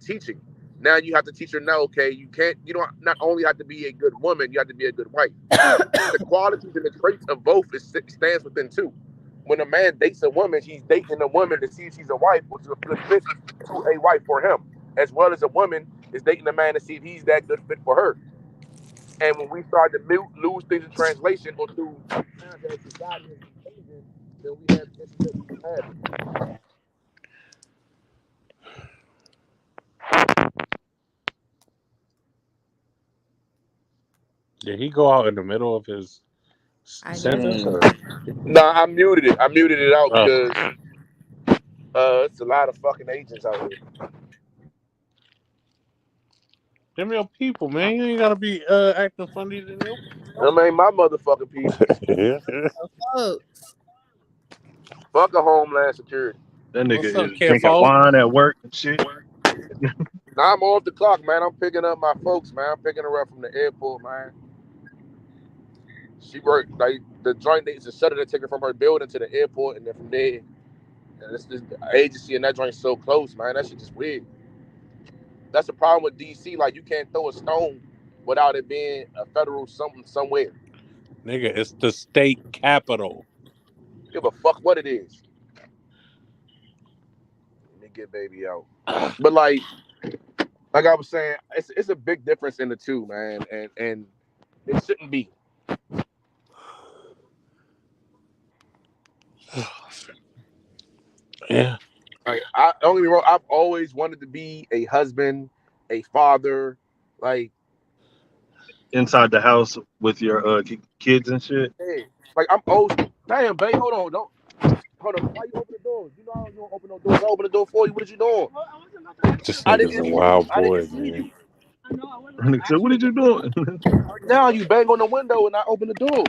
E: teaching. Now you have to teach her now. Okay, you don't not only have to be a good woman, you have to be a good wife. The qualities and the traits of both stands within two. When a man dates a woman, he's dating a woman to see if she's a wife, which is a good fit to a wife for him, as well as a woman is dating a man to see if he's that good fit for her. And when we start to lose things in translation or through times that society is changing, then we have issues that we have.
C: Did he go out in the middle of his
D: I
C: sentence?
D: did.
C: Or?
E: No, I muted it. I muted it out
C: Oh,
E: because it's a lot of fucking agents out here.
C: them your people, man. You ain't gotta be acting funny to them.
E: Them ain't my motherfucking people.
D: Oh,
E: Fuck a Homeland Security.
F: That nigga
C: What's up,
F: is drinking
C: Kenfo?
F: wine at work and shit.
E: Now I'm off the clock, man. I'm picking up my folks, man. I'm picking her up from the airport, man. She worked like the joint dates is shutting to take her from her building to the airport, and then from there, and it's this agency and that joint's so close, man. That shit just weird. That's the problem with DC. Like you can't throw a stone without it being a federal something somewhere.
C: Nigga, it's the state capital.
E: Give a fuck what it is. Let me get baby out. But like I was saying, it's a big difference in the two, man, and it shouldn't be.
C: Yeah.
E: Like I don't get me wrong, I've always wanted to be a husband, a father, like
F: Inside the house with your kids and shit.
E: hey, like I'm old. Damn, babe, hold on. Why you open the door? You know I don't open no doors. I open the door for you. What you doing?
C: This
E: I
C: nigga's
E: didn't
C: a
E: see
C: wild
E: you. I
C: boy,
E: didn't see
C: man.
E: you.
F: Nigga said, "What are you doing?"
E: Right now you bang on the window and I open the door.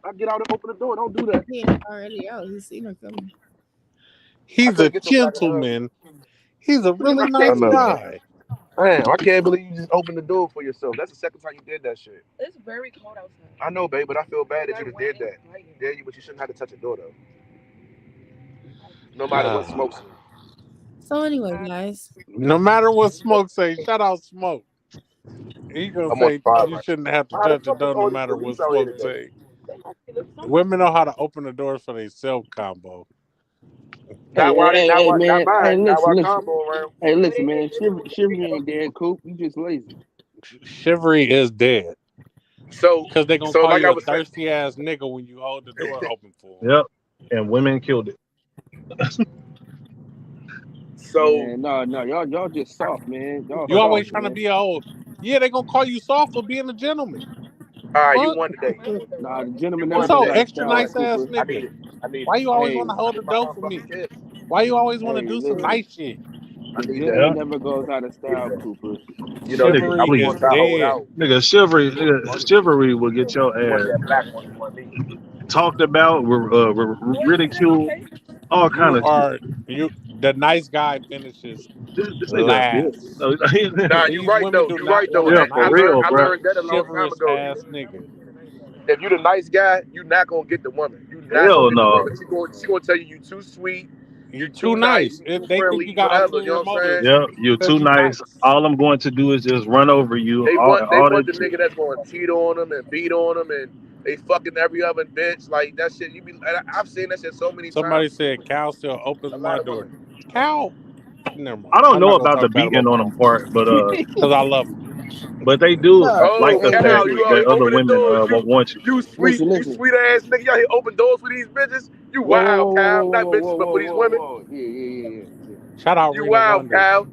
E: I get out and open the door. Don't do that.
D: he ain't already out. He's seen her coming.
E: I
C: He's a
E: couldn't get your back in the house.
C: gentleman. He's a really
E: I
C: nice
E: know.
C: guy.
E: Damn, I can't believe you just opened the door for yourself. That's the second time you did that shit.
G: It's very cold outside.
E: I know, babe, but I feel bad that you just did that. Yeah, but you shouldn't have to touch the door though. No matter what smoke.
D: So anyway, guys,
C: No matter what Smoke say, shout out Smoke. He gonna
E: I'm on
C: say
E: fire,
C: you
E: man.
C: shouldn't have to
E: How the
C: touch the
E: fuck is
C: door no
E: all this
C: matter what
E: police out here
C: Smoke
E: today?
C: say. Women know how to open the doors for themselves combo.
E: Not while they not
B: man. Hey,
E: mine. Not while
B: listen.
E: combo around.
B: Hey, listen, man. Shivery ain't dead, Coop. You just lazy.
C: Chivalry is dead.
E: So
C: Because they gonna call
E: like
C: you
E: I
C: a
E: was saying,
C: thirsty ass nigga when you hold the door open for them.
F: Yep. And women killed it.
E: So
B: Man, no, y'all just soft, man. Y'all
C: You always
B: soft,
C: trying to
B: man.
C: be a old. Yeah, they gonna call you soft for being a gentleman.
E: all right, you
C: Fuck.
E: won today.
B: Nah, the
E: You
B: gentleman
C: What's
B: never
E: won
C: so
B: goes
E: today.
B: out of
C: extra
B: style,
C: nice
B: Cooper.
C: ass
E: I
C: nigga?
E: need it. I need
C: Why
E: it.
C: you always
B: Hey,
C: want to hold the
E: My
C: door for
E: motherfucking
C: me?
E: kiss.
C: Why you always want to
B: hey,
C: do some
B: listen.
C: nice shit?
E: I
B: The
E: need
B: gentleman
E: that.
F: Yeah.
B: never goes out of
E: I need
B: style,
E: that.
B: Cooper.
E: You know, I
C: Chivalry
E: was
C: is
E: gonna try to hold
C: dead.
E: out.
F: Nigga, chivalry will get your
E: You want
F: ass
E: that black one? You want me?
F: talked about, ridiculed, all kind
C: You
F: of shit.
C: are the nice guy finishes
F: This nigga,
C: last.
F: no,
E: Nah, you
C: These
E: right
C: women
E: though.
C: do
E: You
C: not
E: right though.
C: want a
F: yeah,
E: I
F: for
C: nice,
F: real,
E: I
F: bro.
E: learned that a long time
C: chivalrous
E: ago.
C: ass nigga.
E: If you the nice guy, you not gonna get the woman. You not gonna
F: Hell
E: get the
F: no.
E: woman. She gonna tell you too sweet, you
C: You
E: too
C: too
E: nice,
C: nice.
E: you
C: If
E: too
C: they think you
E: friendly,
C: got
E: whatever. You
C: ulterior
E: know what I'm
C: motives
E: saying?
F: Yeah, you're
C: because
F: too
C: you
F: nice.
C: nice.
F: All I'm going to do is just run over you.
E: They
F: All
E: want
F: that
E: the
F: shit.
E: nigga that's gonna cheat on them and beat on them and they fucking every other bitch like that shit. I've seen that shit so many
C: Somebody
E: times.
C: said Cal still opens
E: A
C: my
E: lot of
C: door.
E: women.
C: Cal, never mind.
F: I don't
C: I'm
F: know
C: not gonna
F: about the
C: talk bad
F: beating
C: about
F: on
C: Cal
F: them part,
C: because I love him.
F: but they do
B: Nah,
F: like
E: Oh,
F: the
B: hey,
F: fact
E: Cal, you out
B: listen,
E: here
F: that other
E: opening
F: women
E: doors.
F: want you.
E: You
B: listen.
E: sweet ass nigga. You out here open doors for these bitches. You
B: Whoa, whoa,
E: wild,
B: whoa, whoa,
E: Cal.
B: whoa,
E: Not
B: whoa,
E: bitches,
B: whoa,
E: but for
B: whoa,
E: these
B: whoa,
E: women.
B: whoa. Yeah.
C: Shout out
E: You
C: Rena
E: wild,
C: Wonders
E: Cal.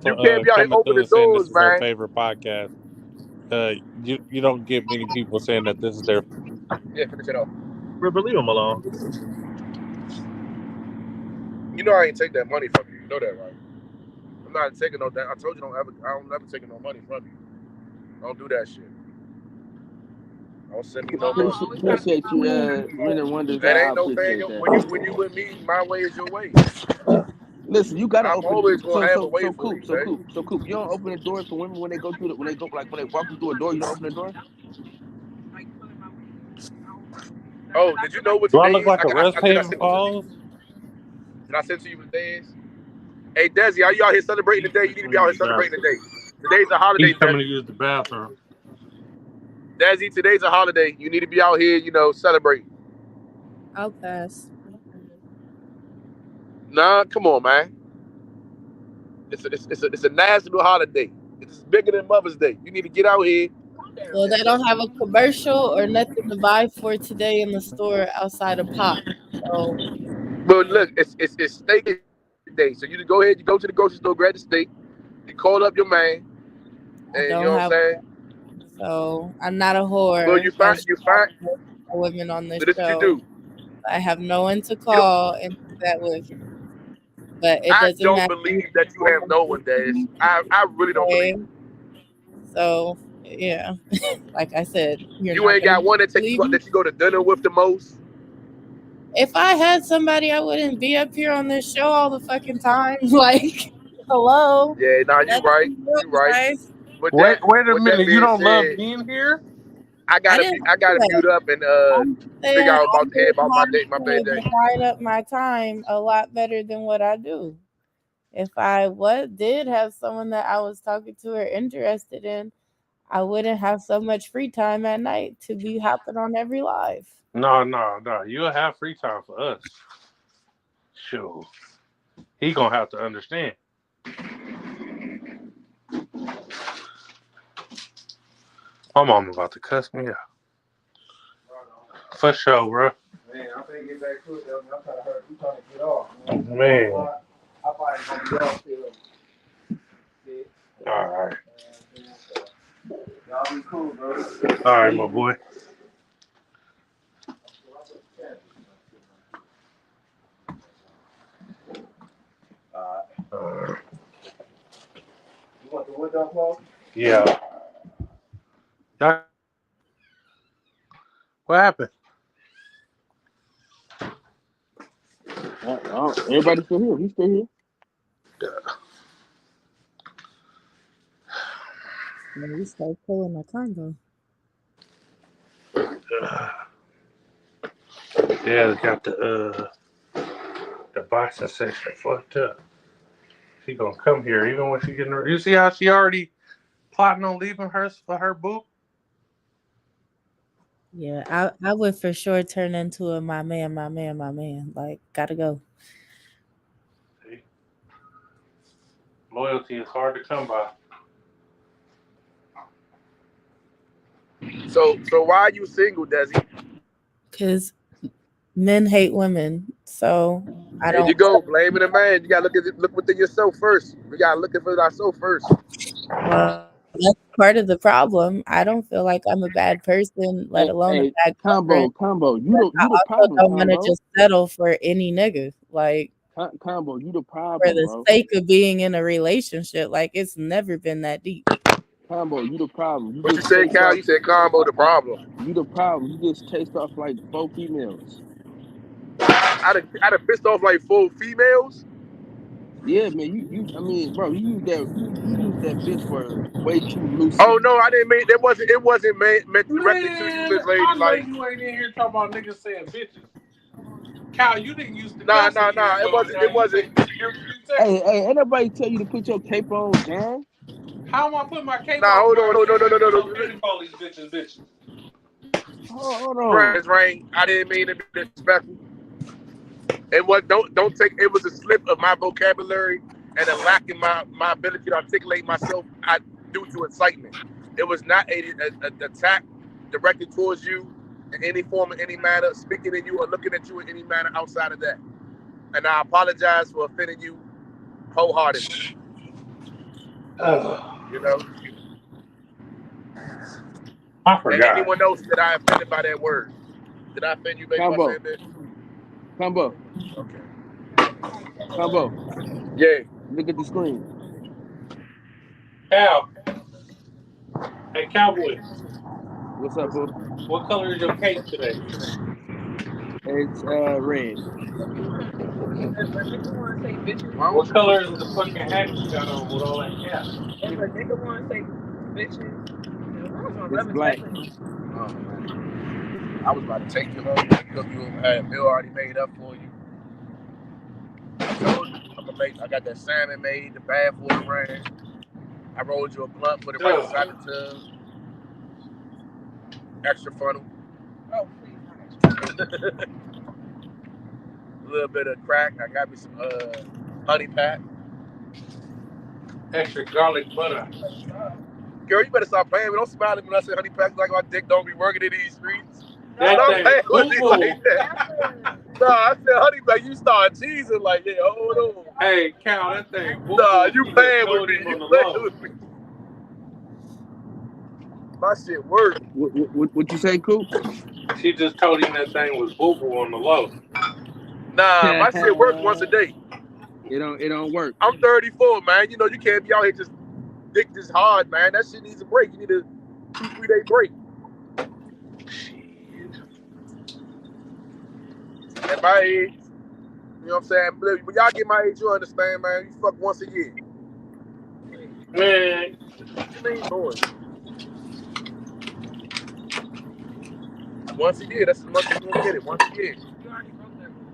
E: You can't
C: for
E: be out here
C: coming through
E: opening
C: and saying this
E: doors,
C: is her
E: man.
C: favorite podcast. You don't get many people saying that this is their.
E: Yeah, finish it off.
F: River, leave them alone.
E: You know I ain't take that money from you. You know that, right? I'm not taking no that. I told you I don't ever taking no money from you. Don't do that shit. Don't send me no money.
B: Appreciate you, Renner Wonders.
E: That
B: I
E: ain't no thing.
B: appreciate that.
E: When you with me, my way is your way.
B: Listen, you gotta
E: I'm
B: open.
E: always gonna have a way for
B: Coop,
E: you, man.
B: Coop. You don't open the doors for women when they go through when they walk through a door. You don't open the door.
E: Oh, did you know what
C: Do I
E: today
C: look
E: is?
C: like a Rest
E: I think I
C: Haven
E: sent it to you.
C: Falls?
E: Did I send to you what today is? Hey, Desi, are you out here celebrating today? You need to be out here celebrating today. Today's a holiday,
C: He's coming to
E: Desi.
C: use the bathroom.
E: Desi, today's a holiday. You need to be out here, celebrating.
D: I'll pass.
E: Nah, come on, man. It's a national holiday. It's bigger than Mother's Day. You need to get out here.
D: Well, they don't have a commercial or nothing to buy for today in the store outside of pop. So
E: But look, it's steak day. So you just go ahead, you go to the grocery store, grab the steak, you call up your man,
D: I
E: and you
D: don't
E: know what I'm
D: have.
E: saying?
D: So I'm not a
E: Well,
D: whore
E: you
D: that
E: find
D: women on this
E: so this what you
D: show.
E: do.
D: I have no one to
E: You don't,
D: call and do that with. But it
E: I
D: doesn't
E: don't
D: matter.
E: believe that you have no one, Des. I really don't believe
D: Okay?
E: it.
D: So yeah, like I said, you're
E: You
D: not
E: ain't
D: gonna
E: got one that
D: believe me.
E: that you go to dinner with the most.
D: If I had somebody, I wouldn't be up here on this show all the fucking time. Like, hello.
E: Yeah, nah, you
D: That's
E: right.
D: real,
E: You right.
D: guys.
C: Wait a
E: With that
C: minute. You
E: being
C: don't love
E: said,
C: being here?
D: I didn't
E: I
D: say
E: gotta
D: that.
E: mute up and
D: I'm
E: figure
D: saying
E: out
D: I
E: about to hear
D: work
E: about my
D: hard
E: my
D: to
E: payday.
D: divide up my time a lot better than what I do. If I did have someone that I was talking to or interested in, I wouldn't have so much free time at night to be hopping on every live.
C: No. You'll have free time for us. Sure. He gonna have to understand. My mom about to cuss me out. For sure, bro.
G: Man, I'm trying to get back to it. I'm trying to get off.
C: Man.
G: I probably gonna be off till 6.
C: All right.
G: Y'all be cool, bro.
C: All right, my boy.
G: You want the window closed?
C: Yeah. What happened?
B: Everybody's still here. He's still here.
D: We start pulling my convo.
C: Yeah, they got the boxing section fucked up. She gonna come here even when she getting her. You see how she already plotting on leaving hers for her boo?
D: Yeah, I would for sure turn into a my man. Like, gotta go.
C: See? Loyalty is hard to come by.
E: So why are you single, Desi?
D: Because men hate women. So I
E: There you
D: don't.
E: go, blaming the man. You gotta look within yourself first. We gotta look for ourselves first.
D: That's part of the problem. I don't feel like I'm a bad person, let alone a
B: Hey,
D: bad girlfriend.
B: combo. You
D: But I
B: the
D: also
B: problem,
D: don't want to
B: combo.
D: just settle for any nigga, like
B: Combo, you the
D: for
B: problem,
D: the
B: bro.
D: sake of being in a relationship. Like it's never been that deep.
B: Combo, you the problem. You
E: What you
B: just
E: say,
B: chased
E: Cal?
B: off.
E: You said combo the problem.
B: You the problem. You just chased off like 4 females.
E: I'd have pissed off like 4 females.
B: Yeah, man. I mean, bro, you used that bitch word way too
E: Oh
B: loosely.
E: no, I didn't mean it wasn't meant directly to you,
C: Man,
E: Miss Lady.
C: I know
E: Like,
C: you ain't in here talking about niggas saying bitches. Cal, you didn't use the
E: nah,
C: cuss
E: nah,
C: in years
E: nah. It
C: ago.
E: wasn't.
C: Now
E: It
C: you
E: wasn't.
C: say you say.
B: Hey, ain't nobody tell you to put your cape on, John?
C: How am I putting my cape
E: Nah,
C: on
E: hold
C: if
E: on,
C: I
E: no, no,
C: sit
E: no,
C: here
E: no,
C: and
E: no,
C: just
E: no.
C: continue to call these bitches?
B: Hold on.
E: Friends, right? I didn't mean to be disrespectful. It was don't take. It was a slip of my vocabulary and a lack in my ability to articulate myself due to excitement. It was not a attack directed towards you in any form or any manner, speaking in you or looking at you in any manner outside of that. And I apologize for offending you wholeheartedly. You know,
C: I
E: and
C: forgot.
E: anyone else that I offended by that word. Did I offend you, baby, by
B: Combo,
E: saying bitch? Okay.
B: combo.
E: Yeah.
B: Look at the screen.
C: Cal. Hey, Cowboy.
B: What's up, boo?
C: What color is your cape today?
B: It's red.
C: What color is the fucking hat you got on with all that cap?
B: It's black.
E: Oh, man. I was about to take you home. You had a meal already made up for you. I told you I got that salmon made, the bath water ran. I rolled you a blunt, put it right beside the tub. Extra funnel. Oh, please. A little bit of crack. I got me some honey pack.
C: Extra garlic butter.
E: Girl, you better stop playing. Don't smile at me when I say honey pack like my dick don't be working in these streets.
C: That
E: Stop
C: thing
E: playing with me
C: boo-boo.
E: like that. No, I said honey pack. You start teasing like, yeah, hold on.
C: Hey, Cal, that thing boo-boo.
E: Nah, you playing with me. You playing with me. My shit work.
B: What you say, Coop?
C: She just told him that thing was boo-boo on the low.
E: Nah, my shit work once a day.
B: It don't work.
E: I'm 34, man. You know you can't be out here just dick this hard, man. That shit needs a break. You need a 2-3 day break. At my age, you know what I'm saying? When y'all get my age, you understand, man. You fuck once a year.
C: Man.
E: What you mean, boy? Once a year. That's as much as you gonna get it. Once a year.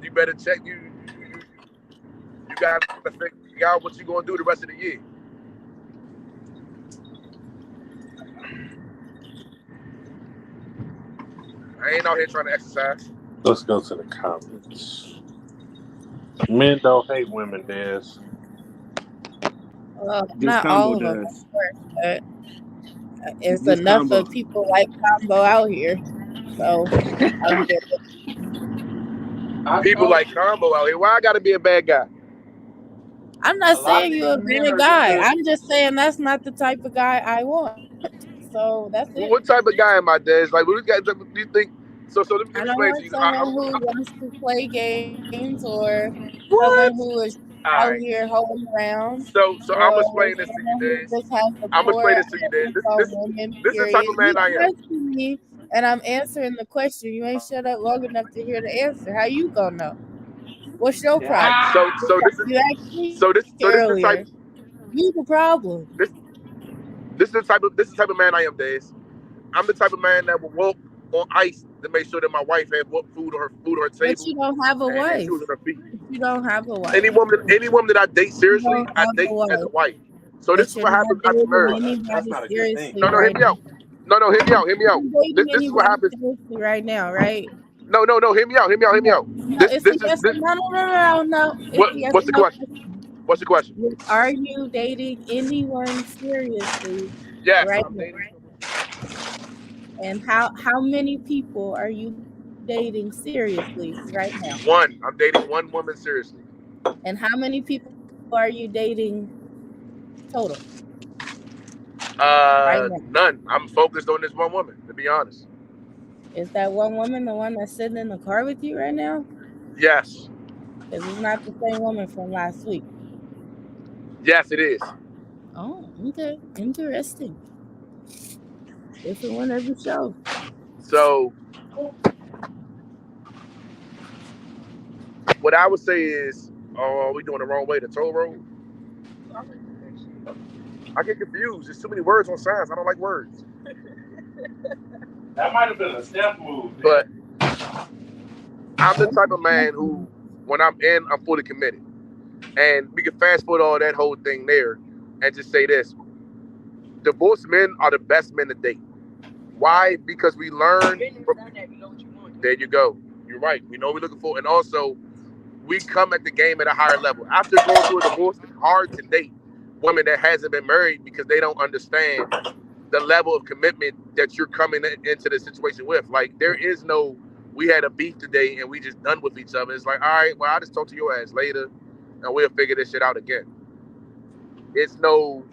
E: You better check. You gotta figure out what you gonna do the rest of the year. I ain't out here trying to exercise.
C: Let's go to the comments. Men don't hate women, Des.
D: Not all of them, of course, but it's enough of people like Combo out here. So
E: people like Combo out here. Why I gotta be a bad guy?
D: I'm not saying you're a bad guy. I'm just saying that's not the type of guy I want. So that's it.
E: What type of guy am I, Des? Like, what do you think? So let me explain to you.
D: Someone who wants to play games or someone who is out here holding around.
E: So I'm explaining this to you, Des. I'm explaining this to you, Des. This is the type of man I am.
D: Me, and I'm answering the question. You ain't shut up long enough to hear the answer. How you gonna know? What's your problem?
E: So this is the type.
D: You the problem.
E: This is the type of man I am, Des. I'm the type of man that will walk on ice to make sure that my wife had food on her table.
D: But you don't have a wife.
E: Shoes on her feet.
D: You don't have a wife.
E: Any woman that I date seriously, I date as a wife. So this is what happens after marriage.
C: That's not a good thing.
E: No, hear me out. No, hear me out. This is what happens
D: right now, right?
E: No, hear me out. This is
D: no.
E: What's the question? What's the question?
D: Are you dating anyone seriously?
E: Yes,
D: right
E: I'm dating.
D: And how many people are you dating seriously right now?
E: One. I'm dating one woman seriously.
D: And how many people are you dating total? Right now.
E: None. I'm focused on this one woman, to be honest.
D: Is that one woman the one that's sitting in the car with you right now?
E: Yes.
D: Because it's not the same woman from last week.
E: Yes, it is.
D: Oh, okay. Interesting. Different one every show.
E: So, what I would say is, are we doing the wrong way? The toll road? I get confused. There's too many words on signs. I don't like words.
C: That might have been a step move.
E: But I'm the type of man who, when I'm in, I'm fully committed. And we can fast forward all that whole thing there and just say this. Divorced men are the best men to date. Why? Because we learn. There you go. You're right. We know what we're looking for. And also, we come at the game at a higher level. After going through a divorce, it's hard to date women that hasn't been married because they don't understand the level of commitment that you're coming into the situation with. Like, there is no, we had a beef today and we just done with each other. It's like, all right, well, I'll just talk to your ass later and we'll figure this shit out again. It's no,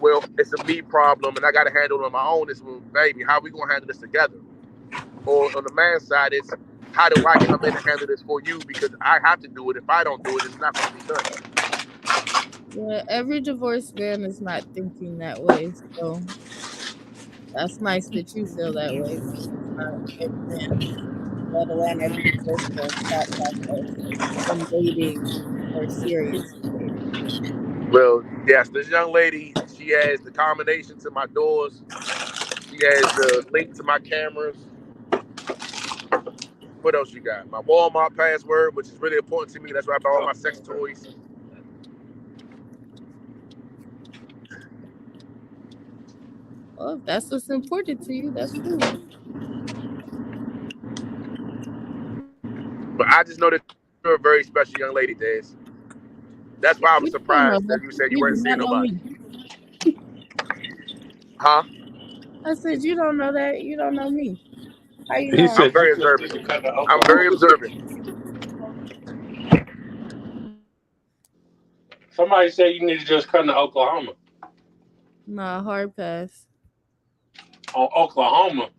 E: well, it's a me problem and I got to handle it on my own. It's, well, baby, how we going to handle this together? Or on the man's side, it's, how do I come in and handle this for you? Because I have to do it. If I don't do it, it's not going to be done.
D: Yeah, every divorced man is not thinking that way. So that's nice that you feel that way. Let alone every divorced man thought process in dating or serious.
E: Well, yes, this young lady, she has the combination to my doors. She has the link to my cameras. What else you got? My Walmart password, which is really important to me. That's where I buy all my sex toys.
D: Well, if that's what's important to you, that's cool.
E: But I just know that you're a very special young lady, Dez. That's why I was surprised that you said you weren't seeing nobody. Huh?
D: I said, you don't know that. You don't know me. How you
C: He
D: know?
C: said,
E: I'm very observant. I'm very observant.
C: Somebody said you need to just come to Oklahoma.
D: Nah, hard pass.
C: On Oklahoma.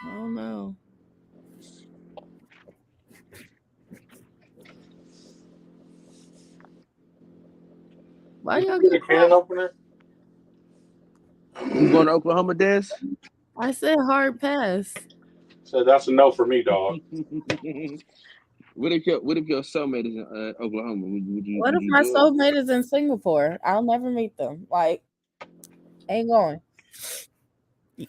D: Oh no. Why y'all
C: get a can opener?
B: You going to Oklahoma, Des?
D: I said hard pass.
C: So that's a no for me, dog.
B: What if your soulmate is in Oklahoma? Would you?
D: What if my soulmate is in Singapore? I'll never meet them. Like, ain't going.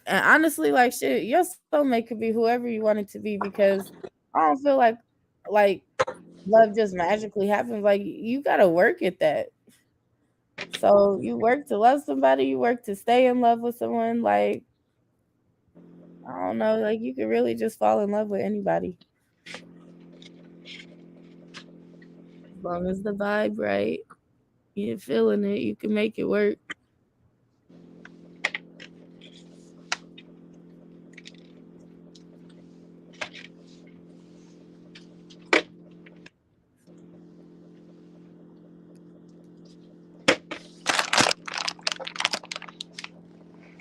D: And honestly, like shit, your soulmate could be whoever you want it to be because I don't feel like love just magically happens. Like, you gotta work at that. So you work to love somebody, you work to stay in love with someone. Like, I don't know, like you could really just fall in love with anybody. As long as the vibe right, you're feeling it, you can make it work.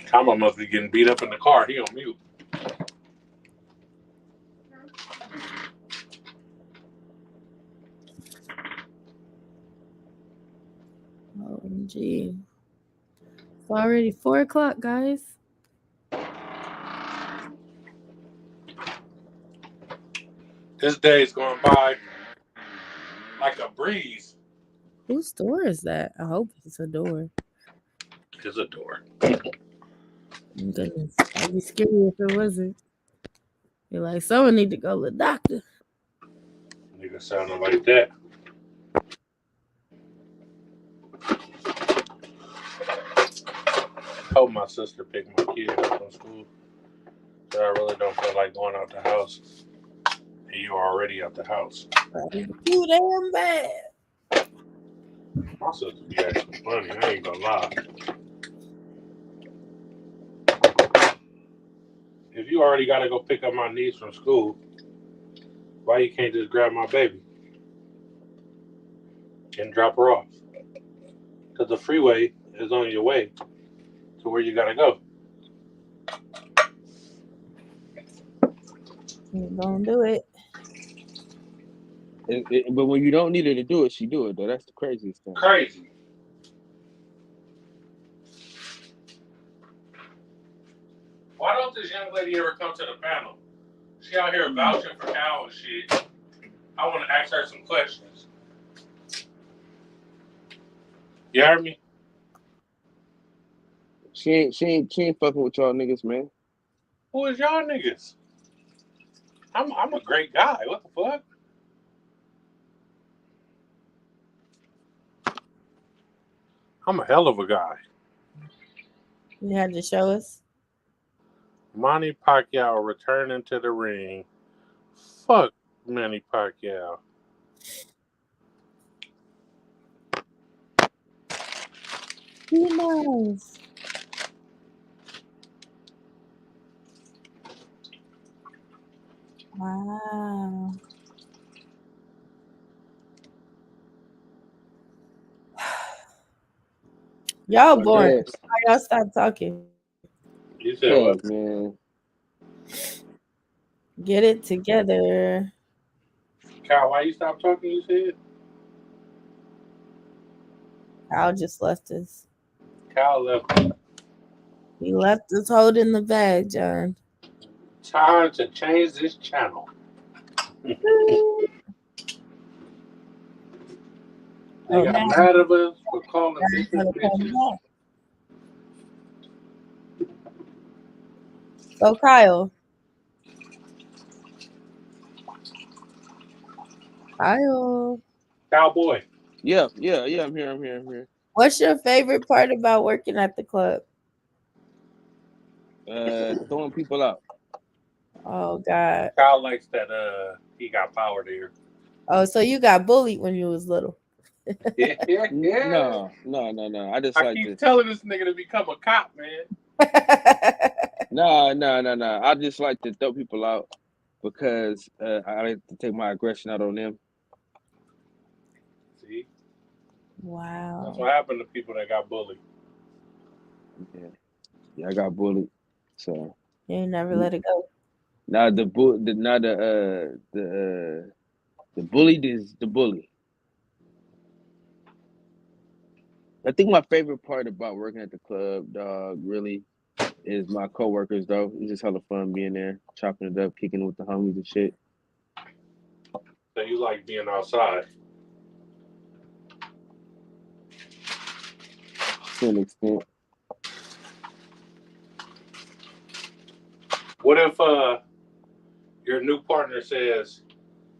C: Kama must be getting beat up in the car. He on mute.
D: OMG. It's already 4 o'clock, guys.
C: This day is going by like a breeze.
D: Whose door is that? I hope it's a door.
C: It's a door.
D: Goodness, I'd be scared if it wasn't. You're like, someone need to go to the doctor.
C: Nigga, nigga sounding like that. Hope my sister picked my kid up from school. So I really don't feel like going out the house. And you already out the house.
D: Too damn bad.
C: My sister be acting funny. I ain't gonna lie. If you already gotta go pick up my niece from school, why you can't just grab my baby and drop her off? Because the freeway is on your way to where you gotta go.
D: You gonna do it.
B: But when you don't need her to do it, she do it though. That's the craziest thing.
C: Crazy. Why don't this young lady ever come to the panel? She out here vouching for Cal and shit. I want to ask her some questions. You heard me?
B: She ain't fucking with y'all niggas, man.
C: Who is y'all niggas? I'm a great guy. What the fuck? I'm a hell of a guy.
D: You had to show us.
C: Manny Pacquiao returning to the ring. Fuck Manny Pacquiao.
D: Be nice. Wow. Y'all boring. Y'all stop talking.
C: You said what?
B: Man.
D: Get it together.
C: Kyle, why you stop talking, you said?
D: Kyle just left us.
C: Kyle left.
D: He left us holding the bag, John.
C: Time to change this channel. They got mad at us for calling bitches.
D: So Kyle.
C: Cowboy.
B: Yeah, I'm here.
D: What's your favorite part about working at the club?
B: Throwing people out.
D: Oh God.
C: Kyle likes that he got power there.
D: Oh, so you got bullied when you was little.
C: Yeah.
B: No. I
C: keep telling this nigga to become a cop, man.
B: No. I just like to throw people out because I like to take my aggression out on them.
C: See?
D: Wow.
C: That's what happened to people that got bullied.
B: Yeah, I got bullied. So
D: you ain't never let it go.
B: Now the bullied is the bully. I think my favorite part about working at the club, dog, really is my coworkers, though. It's just hella fun being there, chopping it up, kicking it with the homies and shit.
C: So you like being outside?
B: To an extent.
C: What if your new partner says,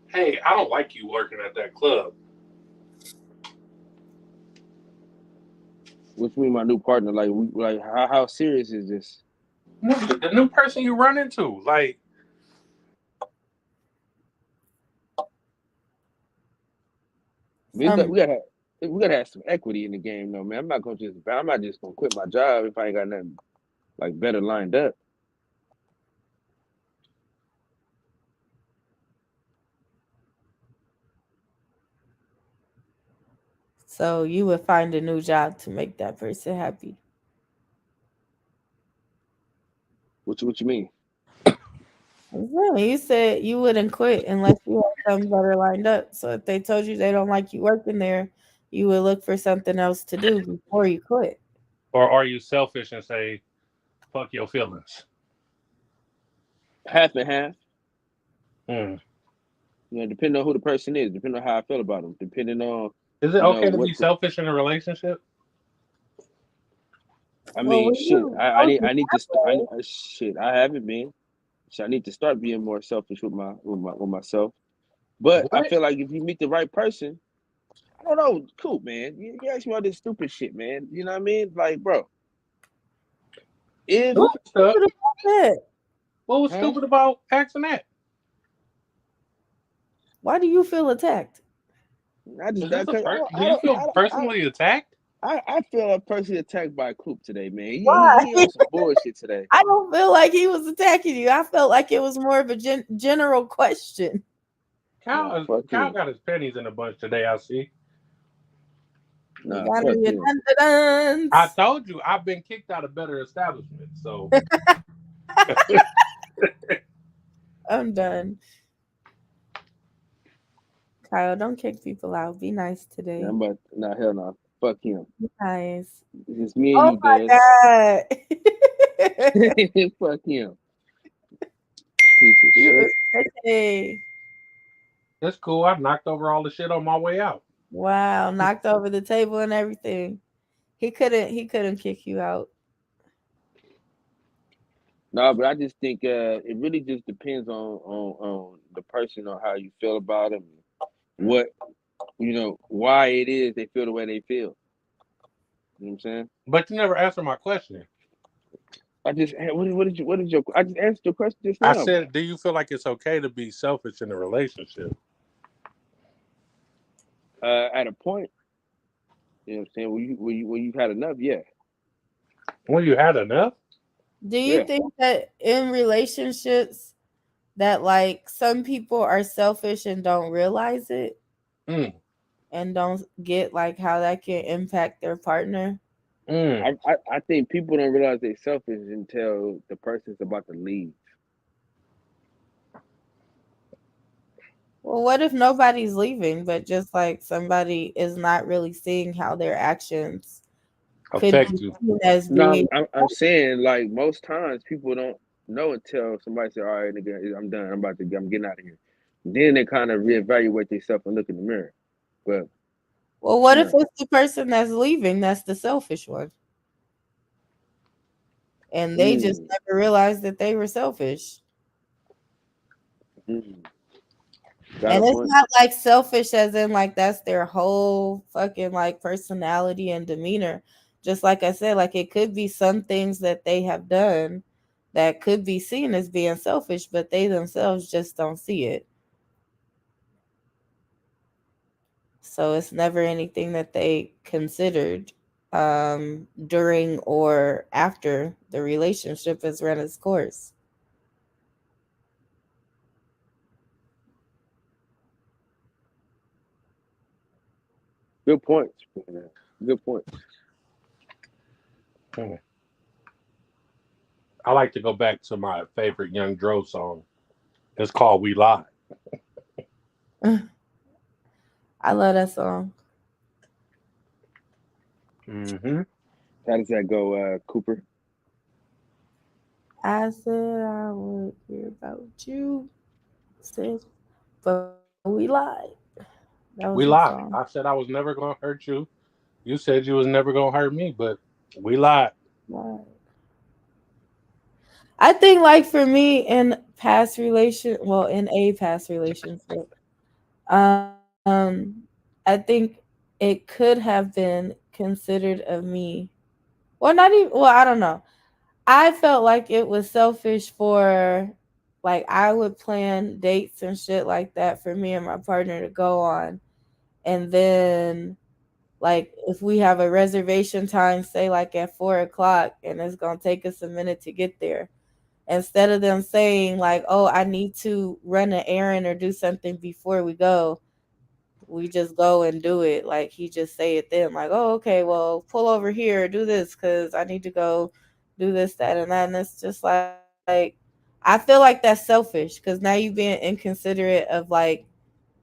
C: "Hey, I don't like you working at that club"?
B: What you mean, my new partner? Like how serious is this?
C: No, the new person you run into, like.
B: We gotta have some equity in the game, though, man. I'm not just gonna quit my job if I ain't got nothing like better lined up.
D: So you would find a new job to make that person happy.
B: What you mean?
D: You said you wouldn't quit unless you had something better lined up. So if they told you they don't like you working there, you would look for something else to do before you quit.
C: Or are you selfish and say, "Fuck your feelings"?
B: Half and half.
C: You
B: know, depending on who the person is, depending on how I feel about them, depending on.
C: Is it okay to be selfish in a relationship?
B: I mean, shit. I need to. Shit, I haven't been. So I need to start being more selfish with myself. But
C: What?
B: I feel like if you meet the right person, I don't know, cool, man. You ask me all this stupid shit, man. You know what I mean? Like, bro, if
C: What stuff?
D: That.
C: What was
B: Huh?
C: stupid about asking that?
D: Why do you feel attacked?
B: I just
C: Is this a
B: because
C: do you feel personally attacked?
B: I feel personally attacked by Coop today, man.
D: Why?
B: He on some bullshit today.
D: I don't feel like he was attacking you. I felt like it was more of a general question.
C: Cal
B: fuck him.
C: got his pennies in a bunch today, I see.
B: Nah,
D: You gotta
B: fuck
D: be a
B: him.
D: dun-dun-duns.
C: I told you I've been kicked out of better establishments, so
D: I'm done. Kyle, don't kick people out. Be nice today.
B: Yeah, but nah, hell no. Fuck him.
D: Be nice.
B: It's me and
D: Oh
B: you,
D: my
B: Dez.
D: God.
B: Fuck him. Piece of shit.
D: Hey.
C: it's cool. I knocked over all the shit on my way out.
D: Wow, knocked over the table and everything. He couldn't kick you out.
B: No, but I just think it really just depends on the person or how you feel about them, what why it is they feel the way they feel. You know what I'm saying?
C: But you never answered my question.
B: I just what did your I just answered your question just now.
C: I said, do you feel like it's okay to be selfish in a relationship?
B: At a point, you know what I'm saying? When you've had enough, yeah.
C: When you had enough?
D: Do you think that in relationships that like some people are selfish and don't realize it and don't get like how that can impact their partner?
B: I think people don't realize they're selfish until the person's about to leave.
D: Well, what if nobody's leaving, but just like somebody is not really seeing how their actions
C: affect you?
D: As
B: no, I'm saying like most times people don't know until somebody says, "All right, nigga, I'm done. I'm getting out of here." Then they kind of reevaluate themselves and look in the mirror. But
D: well, what if it's the person that's leaving that's the selfish one, and they just never realized that they were selfish? And it's not like selfish as in like that's their whole fucking like personality and demeanor. Just like I said, like it could be some things that they have done that could be seen as being selfish, but they themselves just don't see it. So it's never anything that they considered during or after the relationship has run its course.
B: Good points. Good points.
C: I like to go back to my favorite Young Dro song. It's called "We Lie."
D: I love that song.
B: Mm-hmm. How does that go, Cooper?
D: I said I would hear about you, said, but we lied.
C: We lied. I said I was never going to hurt you. You said you was never going to hurt me, but we lied.
D: Right. I think, like for me, in a past relationship, I think it could have been considered of me. Well, not even. Well, I don't know. I felt like it was selfish for, like, I would plan dates and shit like that for me and my partner to go on, and then, like, if we have a reservation time, say like at 4:00, and it's gonna take us a minute to get there. Instead of them saying like, "Oh, I need to run an errand or do something before we go," we just go and do it. Like he just say it then, like, "Oh, okay, well, pull over here, do this because I need to go do this, that, and that." And it's just like I feel like that's selfish because now you being inconsiderate of like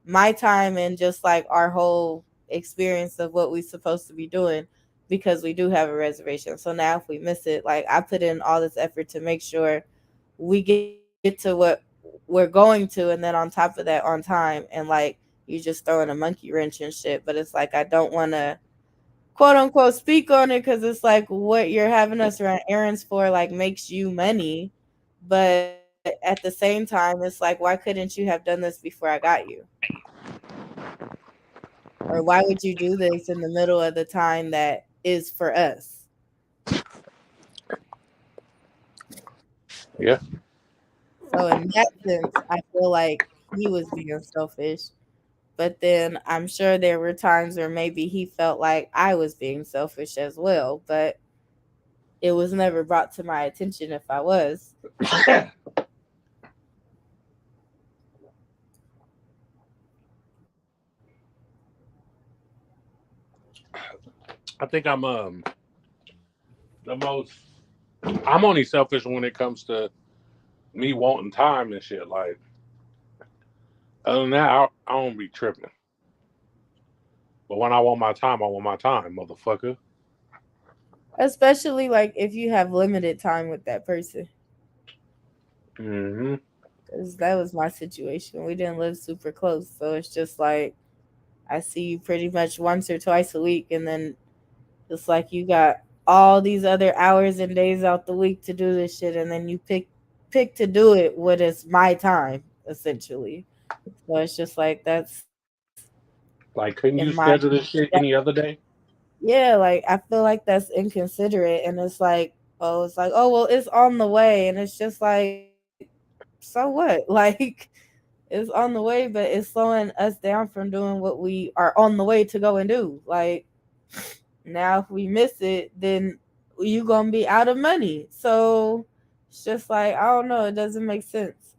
D: my time and just like our whole experience of what we're supposed to be doing because we do have a reservation. So now if we miss it, like I put in all this effort to make sure we get to what we're going to, and then on top of that on time, and like you just throwing a monkey wrench and shit. But it's like I don't want to quote unquote speak on it because it's like what you're having us run errands for like makes you money, but at the same time, it's like, why couldn't you have done this before I got you? Or why would you do this in the middle of the time that is for us?
C: Yeah.
D: So in that sense, I feel like he was being selfish. But then I'm sure there were times where maybe he felt like I was being selfish as well. But it was never brought to my attention if I was.
C: I think I'm the most. I'm only selfish when it comes to me wanting time and shit. Like, other than that, I don't be tripping. But when I want my time, motherfucker.
D: Especially like if you have limited time with that person.
C: Mm-hmm.
D: Because that was my situation. We didn't live super close. So it's just like I see you pretty much once or twice a week. And then it's like you got all these other hours and days out the week to do this shit. And then you pick to do it when it's my time, essentially. So it's just like that's
C: Like, couldn't
D: in
C: you
D: my
C: schedule this shit any other day?
D: yeah, like I feel like that's inconsiderate and it's like, oh well it's on the way and it's just like so what? Like it's on the way, but it's slowing us down from doing what we are on the way to go and do. Like now if we miss it, then you gonna be out of money. So it's just like I don't know, it doesn't make sense.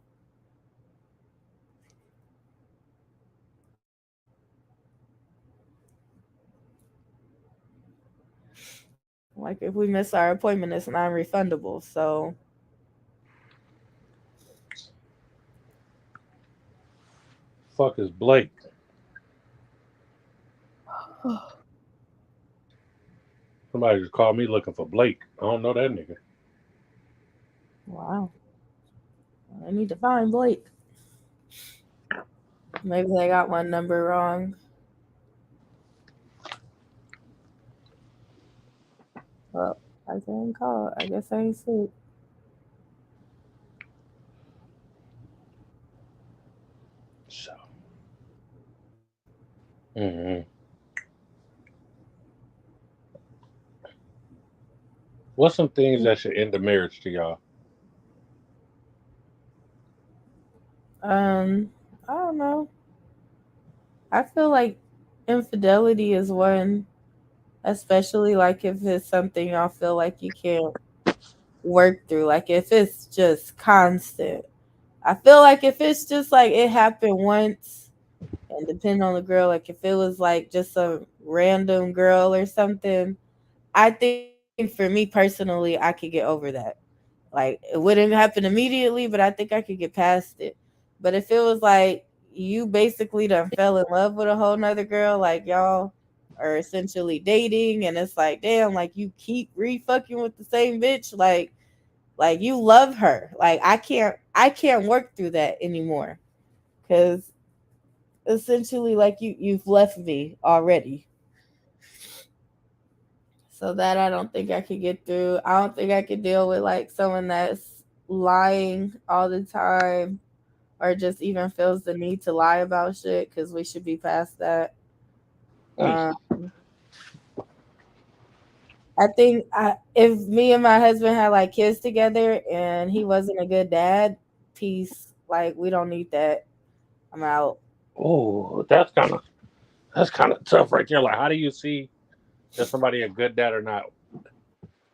D: Like if we miss our appointment, it's non-refundable. So
C: Fuck is Blake? Somebody just called me looking for Blake. I don't know that nigga.
D: wow, I need to find Blake. Maybe they got one number wrong. Well, I can't call. I guess I ain't sleep.
C: So. Mm-hmm. What's some things that should end the marriage to y'all?
D: Um, I don't know. I feel like infidelity is one, especially like if it's something y'all feel like you can't work through. Like if it's just constant. I feel like if it's just like it happened once and depending on the girl, like if it was like just a random girl or something, I think for me personally, I could get over that. Like it wouldn't happen immediately, but I think I could get past it. But if it was like you basically done fell in love with a whole nother girl, like y'all are essentially dating, and it's like, damn, like you keep re-fucking with the same bitch, like you love her. Like I can't work through that anymore. Cause essentially like you've left me already. So that I don't think I could get through. I don't think I could deal with like someone that's lying all the time or just even feels the need to lie about shit because we should be past that. Um, if me and my husband had like kids together and he wasn't a good dad, peace. Like we don't need that. I'm out.
C: Oh, that's kind of tough right there. Like, how do you see if somebody a good dad or not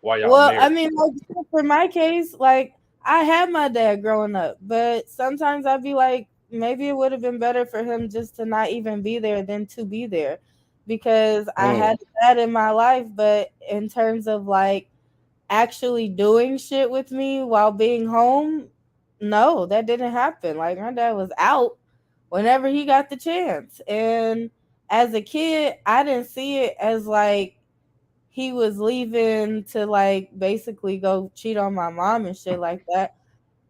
C: while y'all
D: Well, I
C: married?
D: mean, like for my case, like I had my dad growing up, but sometimes I'd be like, maybe it would have been better for him just to not even be there than to be there, because I
C: Mm.
D: had that in my life. But in terms of like actually doing shit with me while being home, no, that didn't happen. Like my dad was out whenever he got the chance, and as a kid, I didn't see it as like he was leaving to like basically go cheat on my mom and shit like that.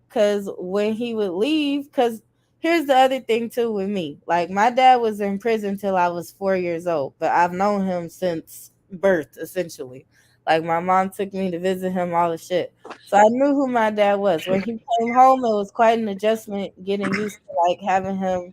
D: Cause when he would leave, cause here's the other thing too with me. Like my dad was in prison till I was 4 years old, but I've known him since birth, essentially. Like my mom took me to visit him, all the shit. So I knew who my dad was. When he came home, it was quite an adjustment getting used to like having him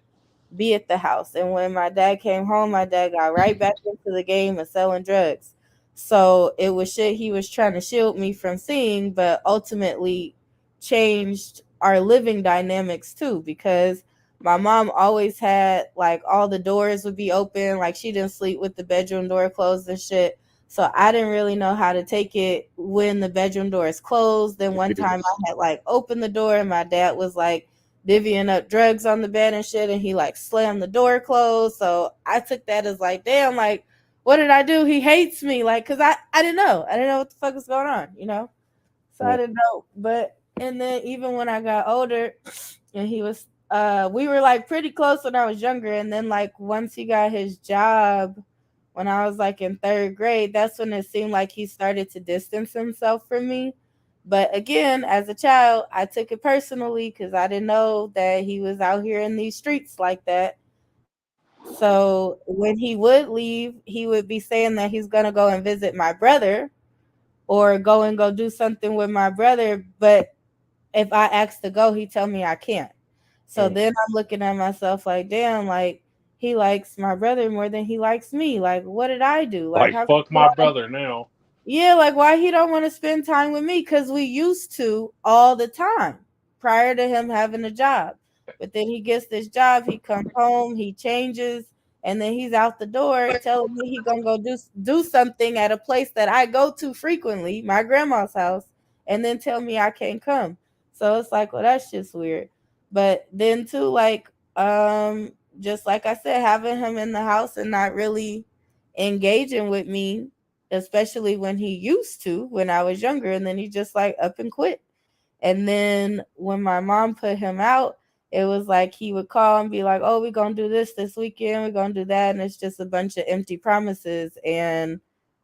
D: be at the house. And when my dad came home, my dad got right back into the game of selling drugs. So it was shit he was trying to shield me from seeing, but ultimately changed our living dynamics too, because my mom always had like all the doors would be open, like she didn't sleep with the bedroom door closed and shit. So I didn't really know how to take it when the bedroom door is closed. Then one time I had like opened the door and my dad was like divvying up drugs on the bed and shit, and he like slammed the door closed. So I took that as like, damn, like what did I do? He hates me, like, cause I didn't know what the fuck was going on, you know. So I didn't know. But and then even when I got older, and he was we were like pretty close when I was younger, and then like once he got his job when I was like in 3rd grade, that's when it seemed like he started to distance himself from me. But again, as a child, I took it personally because I didn't know that he was out here in these streets like that. So when he would leave, he would be saying that he's gonna go and visit my brother or go do something with my brother. But if I ask to go, he tell me I can't. So then I'm looking at myself like, damn, like he likes my brother more than he likes me. Like, what did I do?
C: Like
D: how
C: fuck my brother now.
D: Yeah, like why he don't want to spend time with me? Because we used to all the time prior to him having a job. But then he gets this job, he comes home, he changes, and then he's out the door telling me he gonna go do something at a place that I go to frequently, my grandma's house, and then tell me I can't come. So it's like, well, that's just weird. But then too, like, just like I said, having him in the house and not really engaging with me, especially when he used to when I was younger, and then he just like up and quit. And then when my mom put him out, it was like he would call and be like, oh, we're gonna do this weekend, we're gonna do that, and it's just a bunch of empty promises, and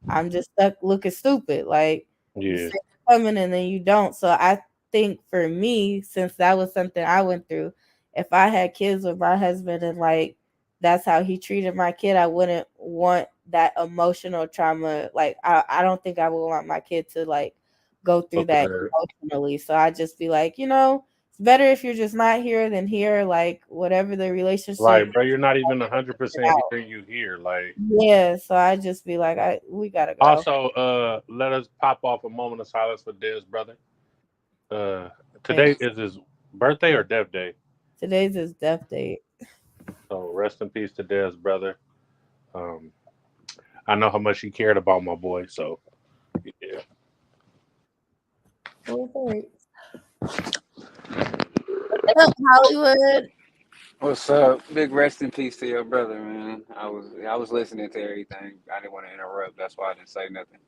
D: I'm just stuck looking stupid. Like you say you're coming and then you don't. So I think for me, since that was something I went through, if I had kids with my husband and like that's how he treated my kid, I wouldn't want that emotional trauma. Like I don't think I would want my kid to like go through that emotionally. So I just be like, it's better if you're just not here than here. Like whatever the relationship.
C: Like, bro, you're not even 100% hearing you here. Like,
D: yeah. So I just be like, we gotta go.
C: Also, let us pop off a moment of silence for Dez, brother. Today is his birthday or death day?
D: Today's his death date.
C: So rest in peace to Dez, brother. I know how much he cared about my boy. So yeah.
D: What's up, Hollywood?
H: What's up? Big rest in peace to your brother, man. I was listening to everything. I didn't want to interrupt. That's why I didn't say nothing.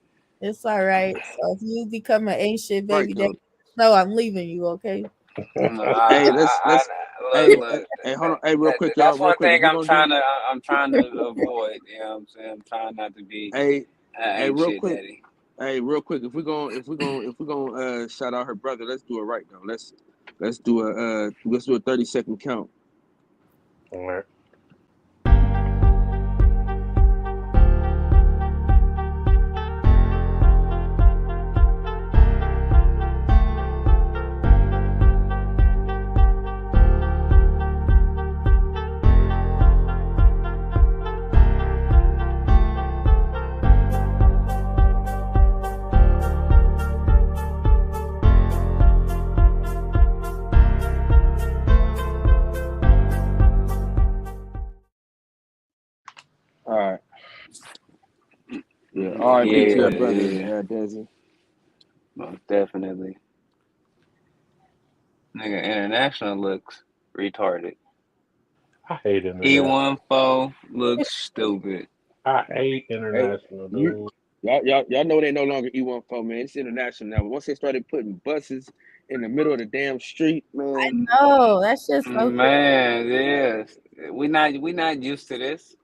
D: It's all right. So if you become an ancient baby daddy, no, I'm leaving you, okay?
E: Hey, let's hey, hold on. Hey, real quick, y'all.
H: That's one thing I'm trying to avoid. You know what I'm saying? I'm trying not to be
E: real quick.
H: daddy.
E: Hey, real quick, if we're gonna shout out her brother, let's do it right now. Let's do a 30-second count.
C: All right.
E: R.I.P. to your brother, Desi.
H: Most definitely. Nigga, international looks retarded.
C: I hate international.
H: E14 looks stupid.
C: I hate international, dude.
E: Y'all know they no longer E14, man. It's international now. But once they started putting buses in the middle of the damn street, man.
D: I know. That's just so
H: man, yes. We not used to this.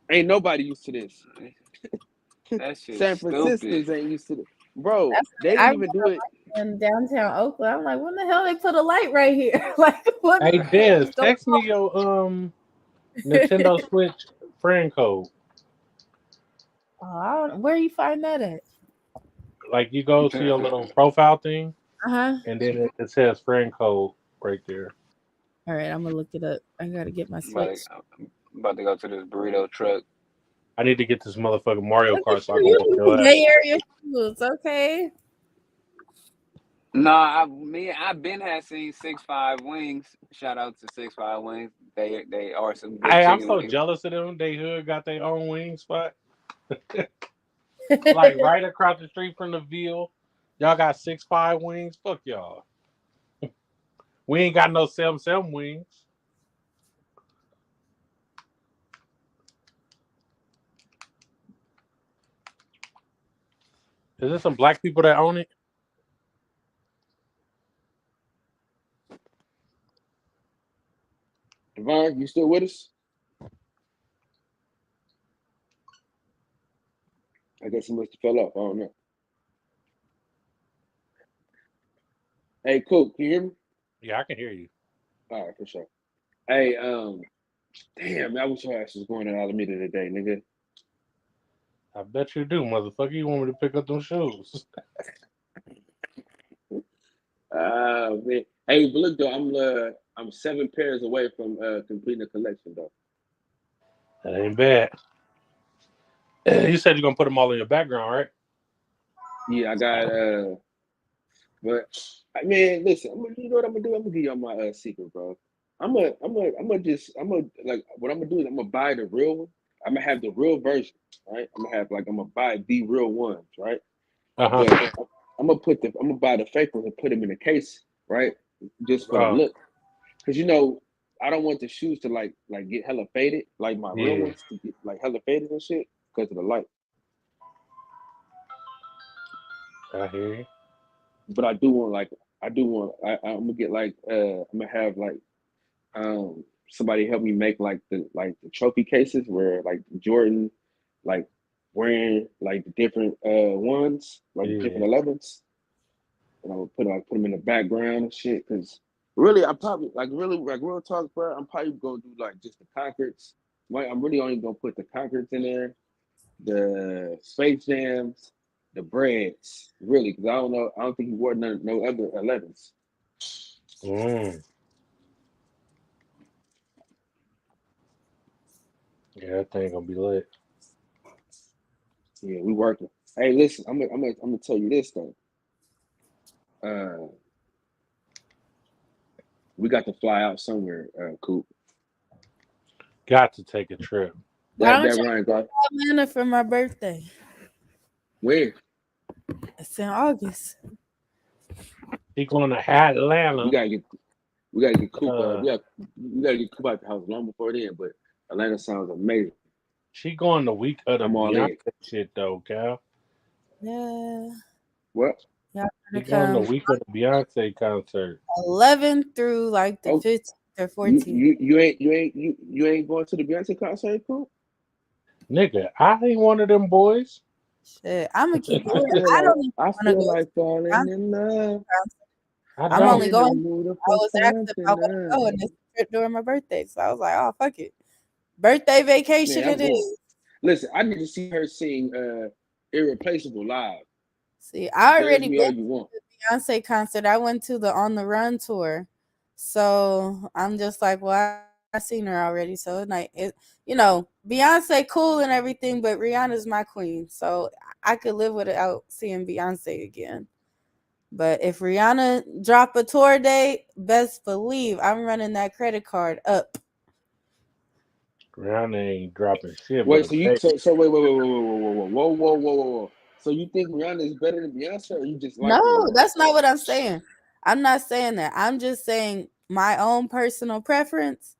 E: Ain't nobody used to this.
H: That shit
E: San Franciscans ain't used to this. Bro, they didn't even do it
D: in downtown Oakland. I'm like, when the hell they put a light right here? Like, what?
C: Hey, Dez, text me your Nintendo Switch friend code.
D: Oh, where you find that at?
C: Like you go to your little profile thing,
D: Uh-huh.
C: and then it says friend code right there.
D: All right, I'm gonna look it up. I gotta get my
H: Like,
D: switch.
H: I'm about to go to this burrito truck.
C: I need to get this motherfucking Mario
D: Look at
C: Kart so I can whoop
D: you,
C: your ass.
D: Bay Area foods. Okay.
H: Nah, I've been had seen 6'5" Wings. Shout out to 6'5" Wings. They are some good
C: Hey, I'm
H: chicken
C: so
H: wings.
C: jealous of them. They hood got their own wing spot, like right across the street from the Ville. Y'all got 6'5" wings. Fuck y'all. We ain't got no 7 wings. Is there some black people that own it?
B: Devon, you still with us? I guess he must have fell off. I don't know. Hey, Coop, can you hear me?
C: Yeah, I can hear you.
B: All right, for sure. Hey, damn, I wish your ass was going to Alameda today, nigga.
C: I bet you do, motherfucker. You want me to pick up them shoes?
B: Man. Hey, but look though, I'm 7 pairs away from completing the collection though.
C: That ain't bad. You said you're gonna put them all in your background, right?
B: Yeah, I got but I mean, listen, you know what I'm gonna do? I'm gonna give y'all my secret, bro. I'm gonna like what I'm gonna do is I'm gonna buy the real one. I'm gonna have the real version, right? I'm gonna buy the real ones, right?
C: Uh-huh.
B: But I'm gonna buy the fake ones and put them in a case, right? Just for the look, because you know I don't want the shoes to like get hella faded, like my real ones to get like hella faded and shit because of the light.
C: I hear you.
B: But I do want I'm gonna get like I'm gonna have like somebody help me make like the trophy cases where like Jordan like wearing like the different ones, like the different 11s. And I would put them in the background and shit. Cause really, I probably like real talk, bro. I'm probably gonna do like just the Concords. I'm really only gonna put the Concords in there, the Space Jams, the Breads. Really, cause I don't think he wore no other 11s.
C: Yeah, that thing gonna be lit.
B: Yeah, we working. Hey, listen, I'm gonna tell you this though. We got to fly out somewhere, Coop.
C: Got to take a trip.
D: Why don't
B: That
D: you
B: Ryan
D: go to Atlanta for my birthday?
B: Where?
D: It's in August.
C: He going to Atlanta.
B: We gotta get Coop. We gotta get Coop out the house long before then. But Atlanta sounds amazing.
C: She going the week of the Beyonce shit though, Cal.
D: Yeah.
B: What?
D: Yeah,
C: she going the week of the Beyonce concert.
D: 11 through like the 15th or 14th.
B: You ain't going to the Beyonce concert, Coop?
C: Nigga, I ain't one of them boys.
D: Shit, I'm gonna keep it.
B: I feel like falling in love.
D: I'm only going. I was asked if I want to go, and this trip during my birthday, so I was like, "Oh, fuck it, birthday vacation it is."
B: Listen, I need to see her sing "Irreplaceable" live.
D: See, I already been to the Beyonce concert. I went to the On the Run tour, so I'm just like, well, I seen her already, so like, Beyonce cool and everything, but Rihanna's my queen, so I could live without seeing Beyonce again. But if Rihanna drop a tour date, best believe I'm running that credit card up.
C: Rihanna ain't dropping shit.
B: Wait, so wait, whoa. So you think Rihanna is better than Beyonce, or you just like?
D: No, that's not what I'm saying. I'm not saying that. I'm just saying my own personal preference.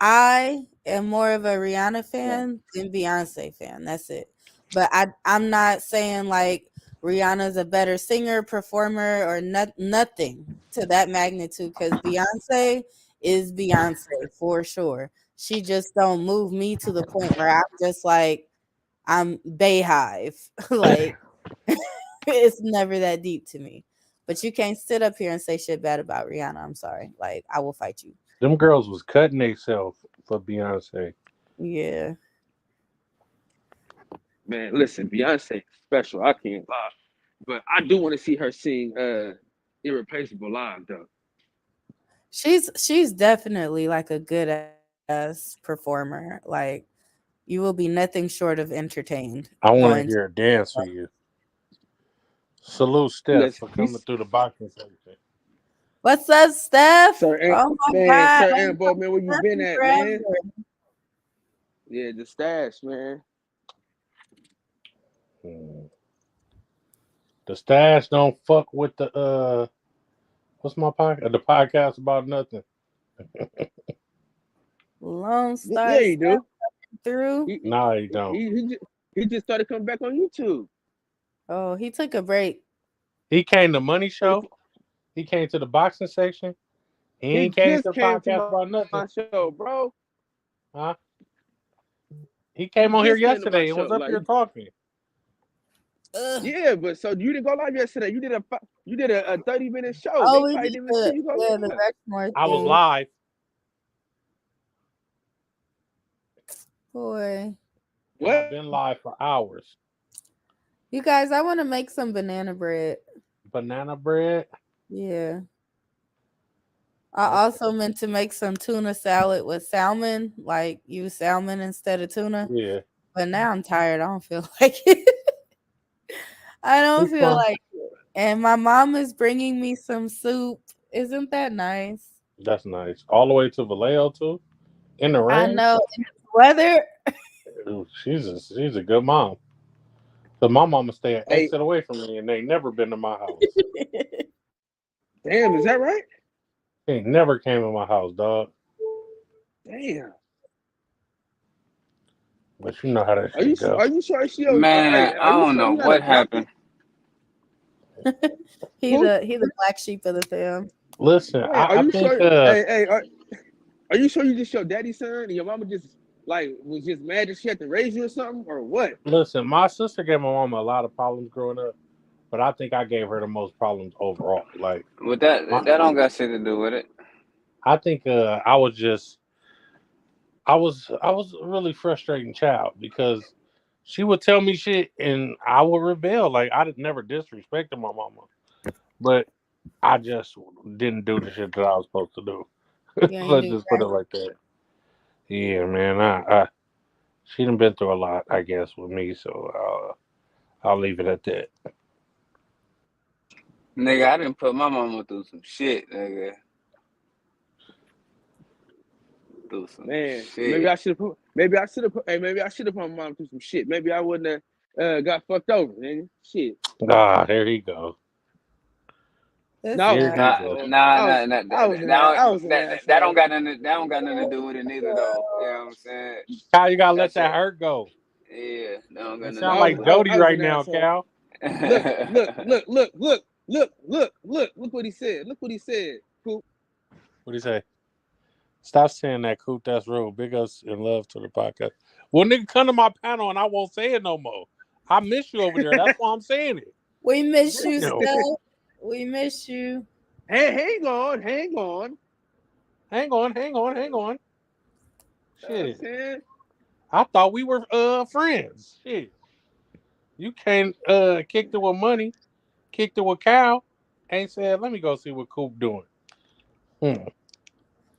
D: I am more of a Rihanna fan than Beyonce fan. That's it. But I'm not saying like Rihanna's a better singer, performer, or nothing to that magnitude, because Beyonce is Beyonce for sure. She just don't move me to the point where I'm just like, I'm Bayhive. Like, it's never that deep to me. But you can't sit up here and say shit bad about Rihanna. I'm sorry. Like, I will fight you.
C: Them girls was cutting themselves for Beyonce.
D: Yeah.
B: Man, listen, Beyonce special. I can't lie, but I do want to see her sing "Irreplaceable" live though.
D: She's definitely like a good ass performer. Like you will be nothing short of entertained.
C: I want to
D: Going to
C: hear a dance for you. Salute Steph for coming through the boxing section.
D: What's up, Steph?
B: Sir,
D: Oh my
B: man,
D: God.
B: Sir Ambo, man, where you been at,
D: Forever.
B: man? Yeah, the stash, man.
C: The stash don't fuck with the what's my podcast? The podcast about nothing.
D: Lone Star
B: Yeah, you do.
D: through.
C: No, he don't.
B: He just started coming back on YouTube.
D: Oh, he took a break.
C: He came to Money Show. He came to the boxing section. He came to the podcast about nothing.
B: My show, bro.
C: Huh? He came on here yesterday and was up here talking.
B: Yeah, but so you didn't go live yesterday. You did a 30-minute show.
D: Oh, we did the Rexmore.
C: I was live.
D: Boy.
C: What? I've been live for hours.
D: You guys, I want to make some banana bread.
C: Banana bread?
D: Yeah. I also meant to make some tuna salad with salmon, like use salmon instead of tuna.
C: Yeah.
D: But now I'm tired. I don't feel like it. I don't feel like it. And my mom is bringing me some soup. Isn't that nice?
C: That's nice. All the way to Vallejo too? In the rain?
D: I know. In the weather.
C: Ooh, she's a good mom. So my mama stay an exit away from me and they never been to my house.
B: Damn, is that right?
C: He never came to my house, dog.
B: Damn.
C: But you know how that shit goes.
B: Are you sure she?
H: Man, I don't know what happened.
D: He's the black sheep of the film.
C: Listen,
B: Hey,
C: I think.
B: Sure, are you sure you just your daddy's son and your mama just was just mad that she had to raise you or something or what?
C: Listen, my sister gave my mama a lot of problems growing up, but I think I gave her the most problems overall. Like,
H: with that don't got shit to do with it.
C: I think I was a really frustrating child because she would tell me shit and I would rebel. Like I never disrespected my mama, but I just didn't do the shit that I was supposed to do. Let's just put it like that. Yeah, man. She done been through a lot, I guess, with me, so I'll leave it at that.
H: Nigga, I didn't put my mama through some shit, nigga.
B: Man,
H: shit.
B: maybe I should have put my mom through some shit. Maybe I wouldn't have got fucked over, nigga. Shit.
C: There he go.
H: That don't got nothing to do with it neither, though. You know what I'm saying?
C: Cal, you gotta let that hurt go.
H: Yeah, no,
C: you sound like Jody right now, Cal.
B: Look what he said. Look what he said. Coop.
C: What'd he say? Stop saying that, Coop. That's real. Big ups and love to the podcast. Well, nigga, come to my panel and I won't say it no more. I miss you over there. That's why I'm saying it.
D: We miss you, Steph. We miss you.
B: Hey, hang on.
C: Shit. I thought we were friends. Shit. You can't kicked it with money, kicked it with Cal, and said, let me go see what Coop doing.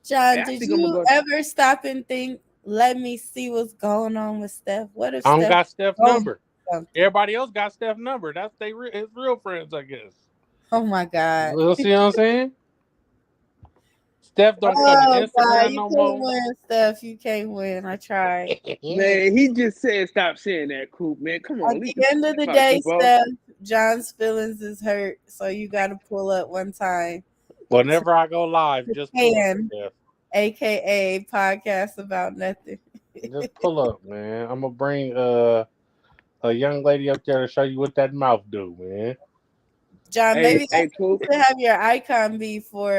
D: John, did you ever stop and think, let me see what's going on with Steph? What if
C: I don't got Steph's number? Everybody else got Steph's number. That's his real friends, I guess.
D: Oh my God.
C: You see what I'm saying? Steph don't come to Instagram no more.
D: Win, Steph. You can't win. I tried.
B: Man, he just said stop saying that, Coop, man. Come on.
D: At the end of the day, Steph, John's feelings is hurt, so you got to pull up one time.
C: Whenever I go live, just pull up,
D: AKA podcast about nothing.
C: Just pull up, man. I'm gonna bring a young lady up there to show you what that mouth do, man.
D: John, maybe you should have your icon be for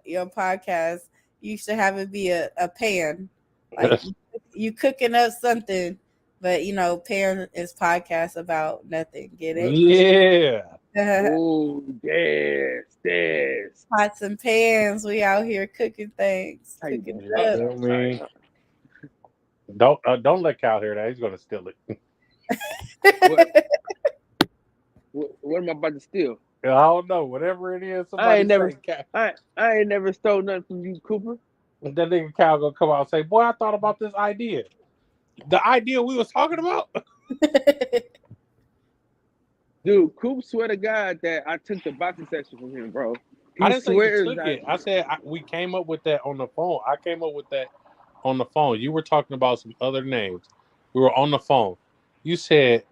D: your podcast. You should have it be a pan. Like you cooking up something, but pan is podcast about nothing. Get it?
C: Yeah.
B: Oh, yes.
D: Pots and pans. We out here cooking things. Cooking up.
C: Don't let Cal hear that. He's gonna steal it.
B: What am I about to steal?
C: I don't know. Whatever it is,
B: I
C: somebody
B: ain't never,
C: say.
B: I ain't never stole nothing from you, Cooper.
C: That nigga Cal gonna come out and say, "Boy, I thought about this idea. The idea we was talking about."
B: Dude, Coop swear to God that I took the boxing section from him, bro.
C: I
B: He
C: didn't say you
B: swears
C: took
B: that.
C: it. I said we came up with that on the phone. I came up with that on the phone. You were talking about some other names. We were on the phone. We said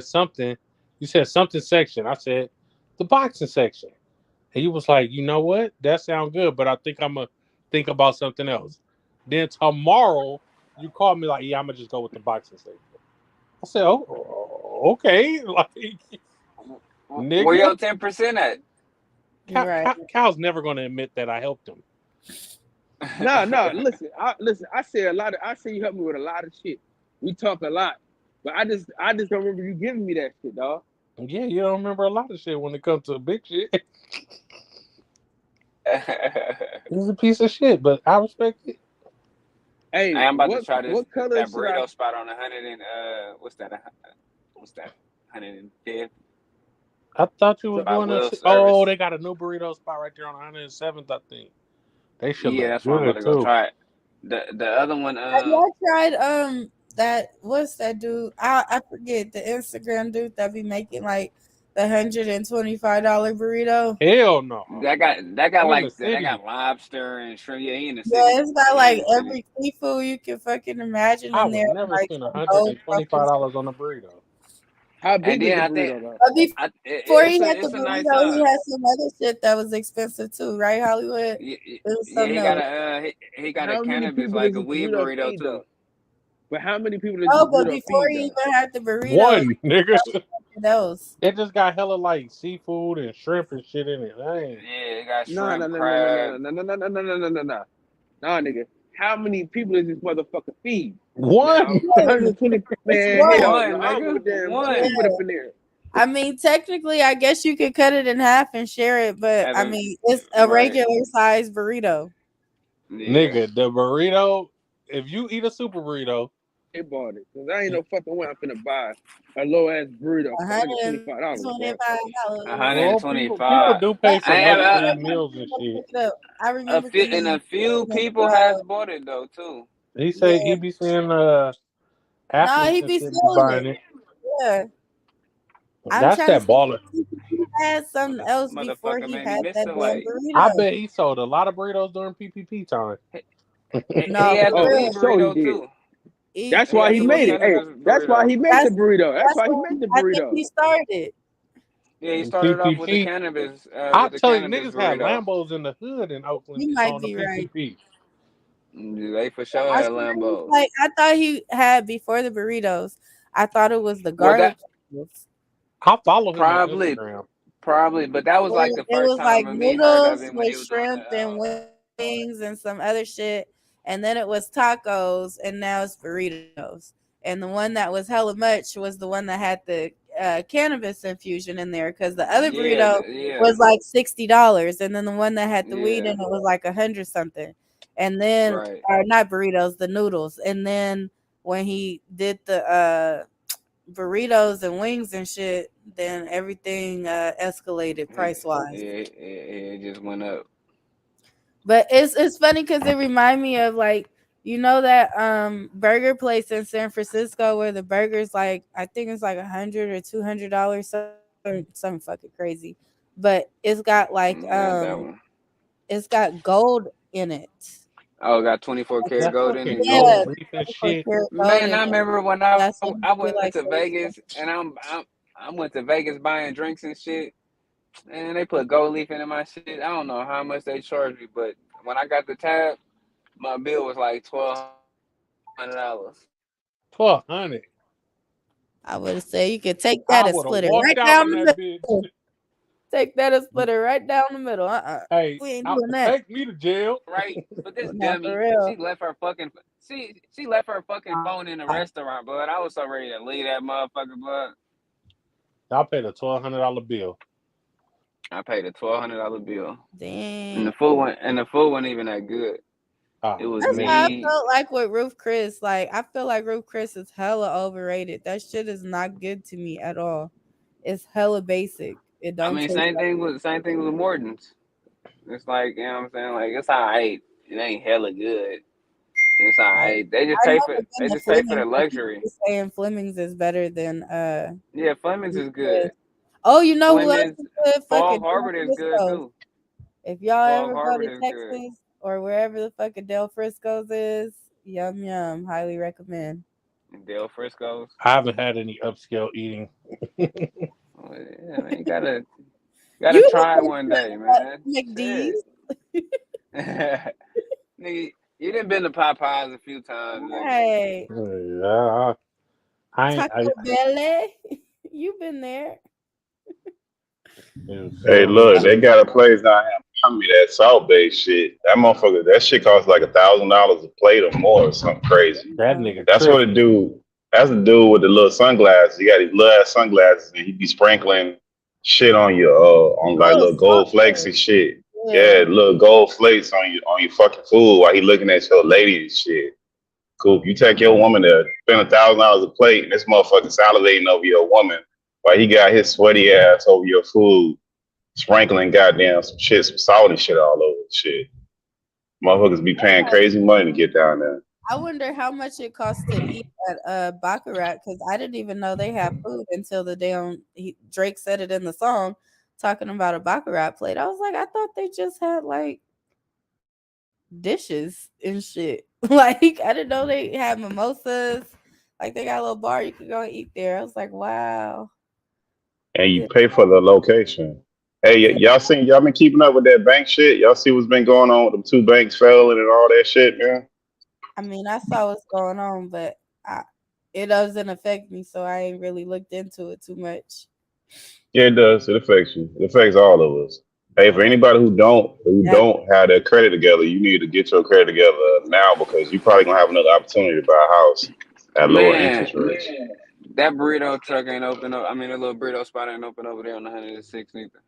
C: something. You said something section. I said the boxing section. And you was like, you know what? That sounds good, but I think I'm gonna think about something else. Then tomorrow you called me like, yeah, I'm gonna just go with the boxing section. I said, oh, okay, like
H: Where
C: nigga.
H: your 10% at?
D: Right.
C: Cal's never gonna admit that I helped him.
B: No. Listen. I say a lot. I say you helped me with a lot of shit. We talk a lot, but I just don't remember you giving me that shit, dog.
C: Yeah, you don't remember a lot of shit when it comes to big shit. He's a piece of shit, but I respect it.
B: Hey,
H: I'm about to try
B: what color
H: that
B: should I?
H: burrito spot on 100 and what's that 105th?
C: I thought you was
H: By
C: going to.
H: Will
C: Oh,
H: Service.
C: they got a new burrito spot right there on 107th, I think. They should
H: Yeah,
C: look
H: that's why I'm about
C: good
H: to go
C: too.
H: try it. The other one,
D: Have y'all tried that what's that dude? I forget the Instagram dude that be making like the $125 burrito.
C: Hell no.
H: that got
C: I'm
H: like
C: in the
H: that
C: city.
H: got lobster and shrimp. Yeah, he in the city.
D: Yeah, it's got
H: He
D: like
H: in the city.
D: every seafood you can fucking imagine
C: I
D: in there.
C: would never
D: Like
C: spend
D: some gold
C: $125 on a burrito.
B: How
H: And
B: big is
H: then
B: the
H: I think
B: burrito, though?
D: Before he had the
H: it's a nice
D: burrito, he had some other shit that was expensive too, right, Hollywood?
H: yeah,
D: It was
H: he
D: something
H: got
D: else.
H: he got a
B: How many
H: cannabis
B: people does
H: like a
B: this
H: weed
B: burrito
H: burrito
B: feed,
H: too.
B: though? But how many people does this
D: Oh, but
B: burrito
D: before
B: feed,
D: he
B: though?
D: even had the burrito,
C: One, nigga.
D: something else.
C: It just got hella like seafood and shrimp and shit in it.
H: Yeah, it got
B: No,
H: shrimp, crab.
B: no, nah, nigga. How many people does this motherfucker feed?
C: One.
B: Now,
D: Hey,
B: 120.
D: it's
B: Man, hell,
H: One,
B: no, I don't give a damn.
H: nigga.
B: One people up in there.
D: I mean, technically, I guess you could cut it in half and share it, but I mean, it's a
H: Right.
D: regular size burrito.
H: Yeah.
C: Nigga, the burrito, if you eat a super burrito,
B: They bought it. Cause I ain't no fucking way I'm finna buy a low ass burrito for $125, bro.
C: well, people
H: $125.
C: do pay for
H: I
C: luxury meals and shit.
D: I remember
H: a few people has bought it though too.
C: He say he be seeing
D: Nah,
C: athletes
D: he
C: and
D: be
C: shit be
D: selling
C: buying
D: it.
C: it.
D: Yeah. I'm
C: That's
D: trying to
C: that
D: see
C: baller.
D: if he had something else before
H: Motherfucker
D: he
H: made me
D: had
H: miss
D: that
H: the
D: damn
H: light.
C: I
D: burrito.
C: bet he sold a lot of burritos during PPP time.
D: No,
H: He had the
D: for
H: weed
D: real.
B: So he
H: burrito
B: did.
H: too.
B: That's
H: He
B: why
H: had
B: he
H: the
B: made it. Hey,
H: cannabis
B: that's why
H: burrito.
B: he made the burrito. That's why he
D: what
B: made the
D: I think
B: burrito.
D: he started.
H: Yeah, he started off with the
C: PPP.
H: cannabis
C: I tell you, niggas had
H: burrito.
C: Lambos in the hood in Oakland
D: You might
C: on the
D: be right.
C: PPP.
H: They for sure
D: I
H: had
D: swear he was
H: Lambos.
D: like I thought he had before the burritos. I thought it was the
H: Well,
D: garlic.
C: I follow him on
H: Probably,
C: Instagram.
H: but that was like the
D: It
H: first
D: was like
H: time of me heard of
D: noodles
H: him when he
D: with
H: was doing
D: shrimp and wings and some other shit. And then it was tacos, and now it's burritos. And the one that was hella much was the one that had the cannabis infusion in there, because the other burrito was like $60, and then the one that had the weed in it was like 100 something. And then, or not burritos, the noodles. And then when he did the burritos and wings and shit, then everything escalated price wise.
H: it just went up.
D: But it's funny because it remind me of like, you know, that burger place in San Francisco where the burgers like I think it's like $100 or $200, something fucking crazy, but it's got like it's got gold in it.
H: Oh, got 24 karat gold in it.
D: Yeah,
H: man, I remember when I went
D: like
H: to Vegas and I went to Vegas buying drinks and shit, and they put gold leaf in my shit. I don't know how much they charged me, but when I got the tab, my bill was like $1,200.
C: $1,200.
D: I would say you could take that and split it right down the middle. Take that and split it right down the middle.
C: Hey,
D: we ain't doing that.
C: Take me to jail.
H: Right, but this
D: Not
H: dummy,
D: for real.
H: she left her fucking phone in the restaurant, bud. I was so ready to leave that motherfucker, bud.
C: I paid a $1,200 bill.
H: I paid a $1,200 bill.
D: Damn.
H: And the food wasn't even that good. It was
D: That's how I
H: me.
D: felt like with Ruth Chris. Like I feel like Ruth Chris is hella overrated. That shit is not good to me at all. It's hella basic. It
H: I
D: don't
H: mean,
D: taste
H: same thing with Morton's. It's like, you know what I'm saying? Like, it's alright. It ain't hella good. It's
D: like
H: alright.
D: I never been
H: They
D: to
H: just pay for the
D: Fleming's, but people
H: luxury.
D: be saying Fleming's is better than
H: Yeah, Fleming's
D: Ruth
H: is
D: Chris.
H: good.
D: Oh, you know who else
H: Fleming's,
D: is good?
H: Fall
D: Fucking Del
H: Harvard is good
D: Frisco's.
H: too.
D: If y'all
H: Fall
D: ever go
H: Harvard
D: to
H: is good.
D: Texas or wherever the fucking Del Frisco's is, yum yum. Highly recommend.
H: Del Frisco's.
C: I haven't had any upscale eating.
H: Oh, yeah, man, you gotta
D: You
H: try it
D: went
H: one
D: to
H: day, man.
D: McD's.
H: Shit. Nigga, you done been to Popeyes a few times, nigga.
D: Right.
C: Yeah,
D: Taco Bell. You been there.
I: Hey, look, they got a place down here in Miami, that Salt Bay shit. That motherfucker, that shit costs like $1,000 a plate or more or something crazy.
C: that nigga.
I: That's what the dude. That's the dude with the little sunglasses. He got these little ass sunglasses, and he be sprinkling shit on your on like little gold flakes and shit. Yeah, little gold flakes on your fucking food while he looking at your lady and shit. Cool. You take your woman to spend $1,000 a plate, and this motherfucker salivating over your woman while he got his sweaty ass over your food, sprinkling goddamn some shit, some salty shit all over the shit. Motherfuckers be paying crazy money to get down there.
D: I wonder how much it costs to eat at Baccarat, because I didn't even know they have food until the day Drake said it in the song, talking about a Baccarat plate. I was like, I thought they just had like dishes and shit. Like I didn't know they had mimosas. Like they got a little bar you could go and eat there. I was like, wow.
I: And you pay for the location. Hey, y'all been keeping up with that bank shit? Y'all see what's been going on with them two banks failing and all that shit, man?
D: I mean, I saw what's going on, but it doesn't affect me, so I ain't really looked into it too much.
I: Yeah, it does. It affects you. It affects all of us. Hey, for anybody who don't have their credit together, you need to get your credit together now, because you probably gonna have another opportunity to buy a house at lower interest rates.
H: That burrito truck ain't open up. I mean, the little burrito spot ain't open over there on the 106 either.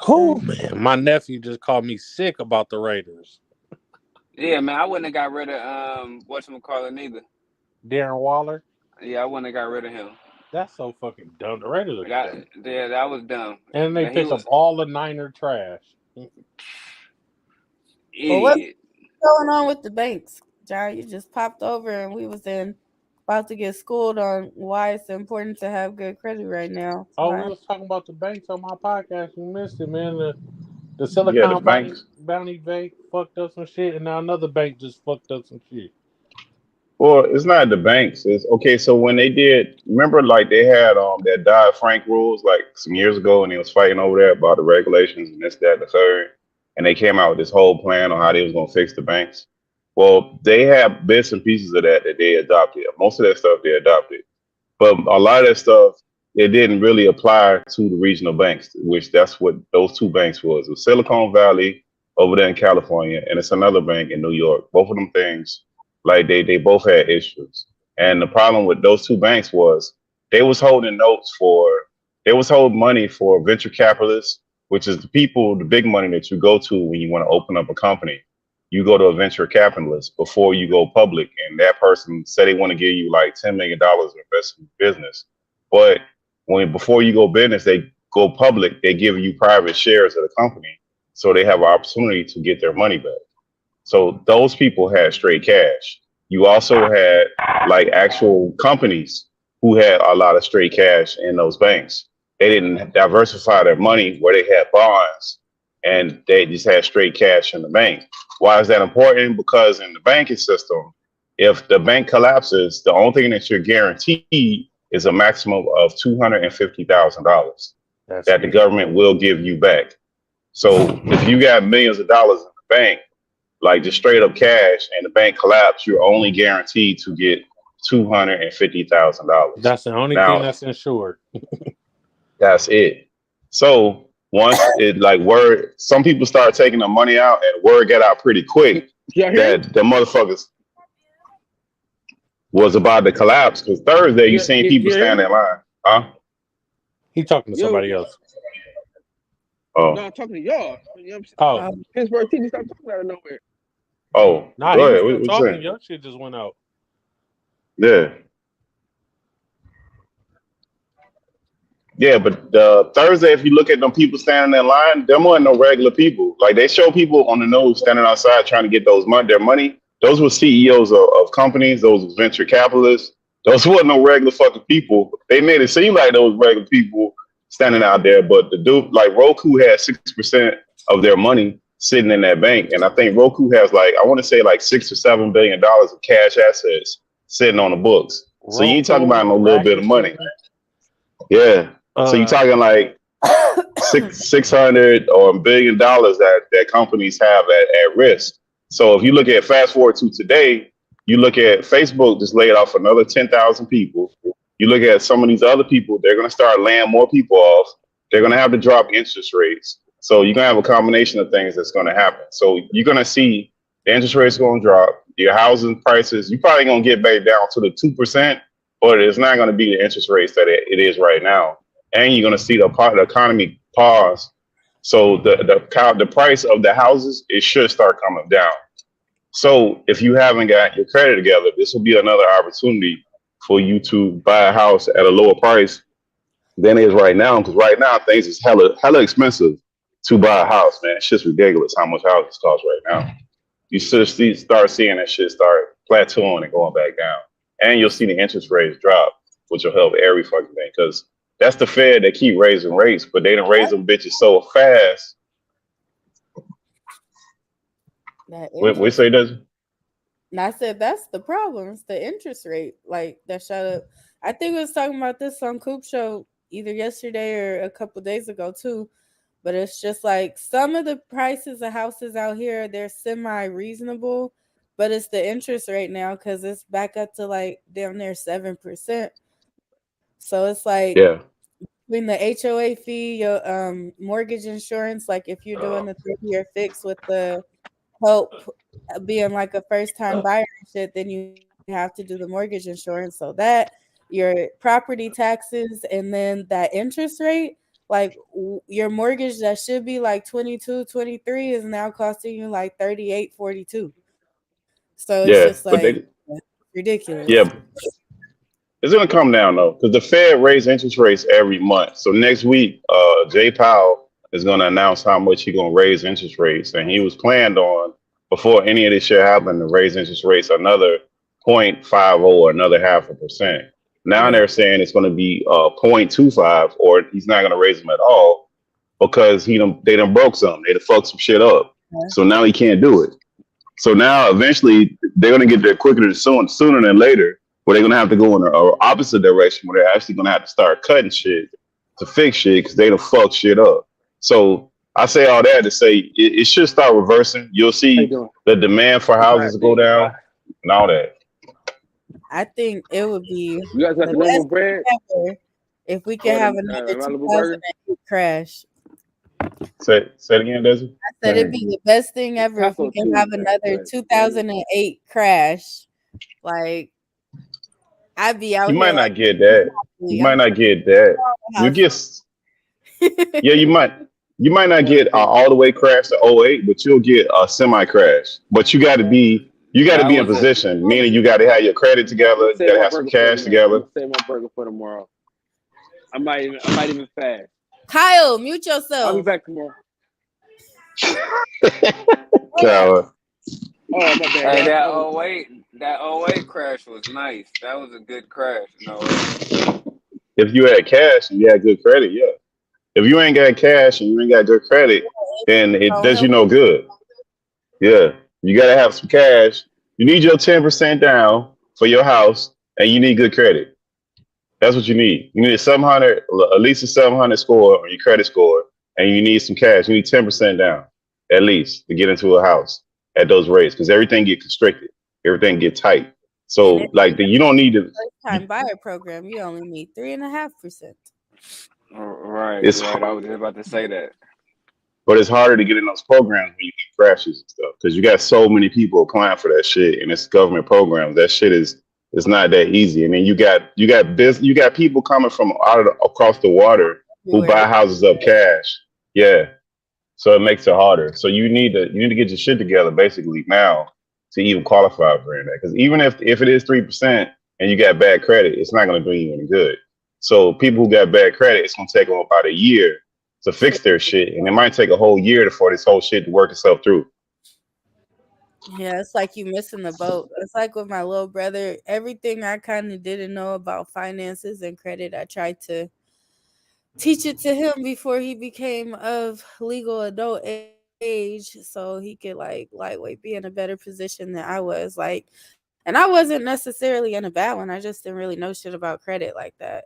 C: Oh man, my nephew just called me sick about the Raiders.
H: Yeah, man, I wouldn't have got rid of whatchamacallit neither.
C: Darren Waller.
H: Yeah, I wouldn't have got rid of him.
C: That's so fucking dumb. The Raiders are dumb.
H: Yeah, that was dumb.
C: And they pick up all the Niner trash.
D: Well, what's going on with the banks, John? You just popped over and we was about to get schooled on why it's important to have good credit right now.
C: Oh, we was talking about the banks on my podcast. You missed it, man. The Silicon Bounty Bank fucked up some shit, and now another bank just fucked up some shit.
I: Well, it's not the banks. It's okay. So when they did, remember, like they had that Dodd-Frank rules like some years ago, and they was fighting over there about the regulations and this, that, and the third, and they came out with this whole plan on how they was gonna fix the banks. Well, they have bits and pieces of that they adopted. Most of that stuff they adopted, but a lot of that stuff it didn't really apply to the regional banks, which that's what those two banks was. It was Silicon Valley over there in California, and it's another bank in New York. Both of them things, like they both had issues. And the problem with those two banks was they was holding money for venture capitalists, which is the big money that you go to when you want to open up a company. You go to a venture capitalist before you go public, and that person said they want to give you like $10 million to invest in business. But before you go business, they go public, they give you private shares of the company, so they have an opportunity to get their money back. So those people had straight cash. You also had like actual companies who had a lot of straight cash in those banks. They didn't diversify their money where they had bonds, and they just had straight cash in the bank. Why is that important? Because in the banking system, if the bank collapses, the only thing that you're guaranteed is a maximum of $250,000 that the government will give you back. So if you got millions of dollars in the bank, like just straight up cash, and the bank collapse, you're only guaranteed to get $250,000.
C: That's the only thing that's insured.
I: That's it. So once some people start taking the money out, and word got out pretty quick that the motherfuckers was about to collapse, because Thursday you seen people standing in line. Huh?
C: He talking to somebody else.
B: Oh. No, I'm talking to y'all. You know what I'm saying? Pittsburgh TV, stop talking out of nowhere.
I: Oh,
C: Nah,
I: go
C: he was
I: ahead.
C: still
I: What you
C: talking.
I: saying?
C: Your shit just went out.
I: Yeah. Yeah, but Thursday, if you look at them people standing in line, them weren't no regular people. Like they show people on the news standing outside trying to get their money. Those were CEOs of companies. Those were venture capitalists. Those weren't no regular fucking people. They made it seem like those regular people standing out there. But the dude, like Roku, had 6% of their money sitting in that bank, and I think Roku has like I want to say like $6 or $7 billion of cash assets sitting on the books. So you ain't talking
C: Roku,
I: about no little bit of money.
C: Rakuten,
I: Yeah. So you're talking like 600 or $1 billion that companies have at risk. So if you look at fast forward to today, you look at Facebook just laid off another 10,000 people. You look at some of these other people, they're going to start laying more people off. They're going to have to drop interest rates. So you're going to have a combination of things that's going to happen. So you're going to see the interest rates going to drop. Your housing prices, you're probably going to get back down to the 2%, but it's not going to be the interest rates that it is right now. And you're going to see the economy pause. So the price of the houses, it should start coming down. So if you haven't got your credit together, this will be another opportunity for you to buy a house at a lower price than it is right now. Because right now things is hella expensive to buy a house, man. It's just ridiculous how much houses cost right now. You should start seeing that shit start plateauing and going back down. And you'll see the interest rates drop, which will help every fucking thing. Because that's the Fed that keep raising rates, but they done raise them bitches so fast. We say doesn't.
D: And I said that's the problem. It's the interest rate, like that shut up. I think we was talking about this on Coop Show either yesterday or a couple days ago too. But it's just like some of the prices of houses out here, they're semi-reasonable, but it's the interest rate now because it's back up to like down there 7%. So it's like between the HOA fee, your mortgage insurance, like if you're doing the 3-year fix with the help being like a first-time buyer and shit, then you have to do the mortgage insurance. So that your property taxes and then that interest rate, like your mortgage that should be like 22, 23 is now costing you like 38, 42. So it's just like ridiculous.
I: Yeah. It's going to come down, though, because the Fed raises interest rates every month. So next week, Jay Powell is going to announce how much he's going to raise interest rates. And he was planned on, before any of this shit happened, to raise interest rates another 0.50 or another 0.5%. Now they're saying it's going to be 0.25, or he's not going to raise them at all because they done broke some. They done fucked some shit up. So now he can't do it. So now eventually they're going to get there quicker sooner than later, where they're going to have to go in the opposite direction, where they're actually going to have to start cutting shit to fix shit because they done fucked shit up. So I say all that to say it should start reversing. You'll see the demand for houses go down and all that.
D: I think it would be
B: You guys got the normal bread
D: ever if we could have another 2008 crash.
I: Say it again, Desi.
D: I said it'd be the best thing ever if we can have another 2008 crash. Like I'd be out.
I: You might not get that. You might not get that. You get you might not get all the way crash to 08, but you'll get a semi crash. But you got to be in position, meaning you got to have your credit together, you got to have some cash together.
B: Save my burger for tomorrow. I might even fast.
D: Kyle, mute yourself.
B: I'll be back tomorrow.
I: Kyle.
B: Oh, my bad.
H: Hey, that 08 crash was nice. That was a good crash. No.
I: If you had cash and you had good credit, yeah. If you ain't got cash and you ain't got good credit, then it does you no good. Yeah. You got to have some cash. You need your 10% down for your house, and you need good credit. That's what you need. You need at least a 700 score on your credit score, and you need some cash. You need 10% down, at least, to get into a house at those rates, because everything get constricted. Everything get tight. So, you don't need to.
D: First-time buyer program, you only need 3.5%.
H: Right.
I: It's
H: right. I was just about to say that.
I: But it's harder to get in those programs when you get crashes and stuff, because you got so many people applying for that shit, and it's government programs. That shit is not that easy. And then you got people coming from across the water who buy houses up cash. Yeah. So it makes it harder. So you need to get your shit together basically now to even qualify for that. Because even if it is 3% and you got bad credit, it's not going to do you any good. So people who got bad credit, it's going to take them about a year to fix their shit, and it might take a whole year for this whole shit to work itself through.
D: Yeah, it's like you missing the boat. It's like with my little brother. Everything I kind of didn't know about finances and credit, I tried to teach it to him before he became of legal adult age, so he could like lightweight be in a better position than I was. Like, and I wasn't necessarily in a bad one. I just didn't really know shit about credit like that.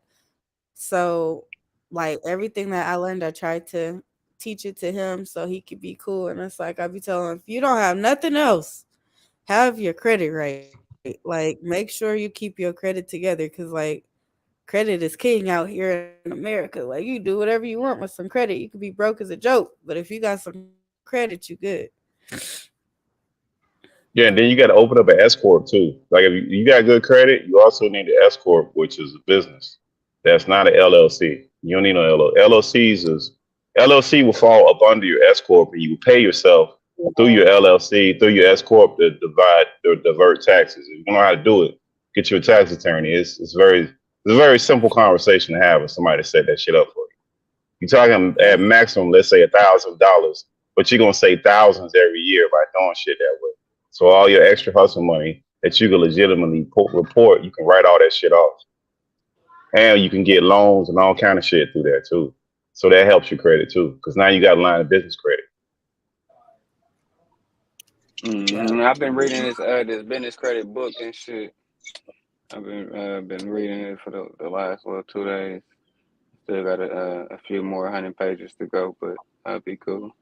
D: So, like everything that I learned, I tried to teach it to him so he could be cool. And it's like I be telling him, if you don't have nothing else, have your credit right. Like, make sure you keep your credit together, because like credit is king out here in America. Like, you do whatever you want with some credit. You could be broke as a joke, but if you got some credit, you good.
I: Yeah, and then you got to open up an S corp too. Like if you got good credit, you also need an S corp, which is a business. That's not an LLC. You don't need no LLCs. LLC will fall up under your S corp, and you pay yourself through your LLC, through your S corp to divide or divert taxes. If you don't know how to do it, get you a tax attorney. It's a very simple conversation to have with somebody to set that shit up for you. You're talking at maximum, let's say $1,000, but you're gonna save thousands every year by doing shit that way. So all your extra hustle money that you can legitimately report, you can write all that shit off. And you can get loans and all kind of shit through there too. So that helps your credit too, because now you got a line of business credit.
H: I've been reading this business credit book and shit. I've been reading it for the last 2 days. Still got a few more 100 pages to go, but that'll be cool.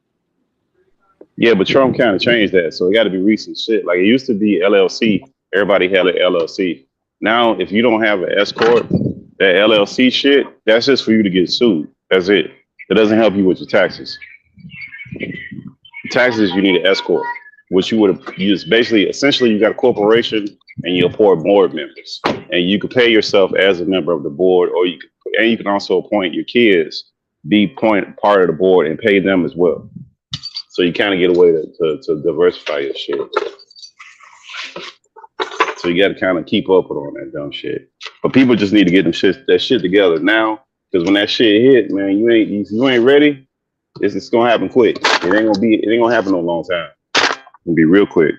I: Yeah, but Trump kind of changed that, so it got to be recent shit. Like it used to be LLC. Everybody had an LLC. Now, if you don't have an S corp, that LLC shit, that's just for you to get sued. That's it. It doesn't help you with your taxes. Taxes, you need an S corp, which you would have used. Basically, essentially, you got a corporation and you appoint board members, and you could pay yourself as a member of the board, or you can also appoint your kids, be part of the board, and pay them as well. So you kind of get away to diversify your shit. So you got to kind of keep up with all that dumb shit. But people just need to get that shit together now, because when that shit hit, man, you ain't ready. It's gonna happen quick. It ain't gonna happen no long time. It's gonna be real quick.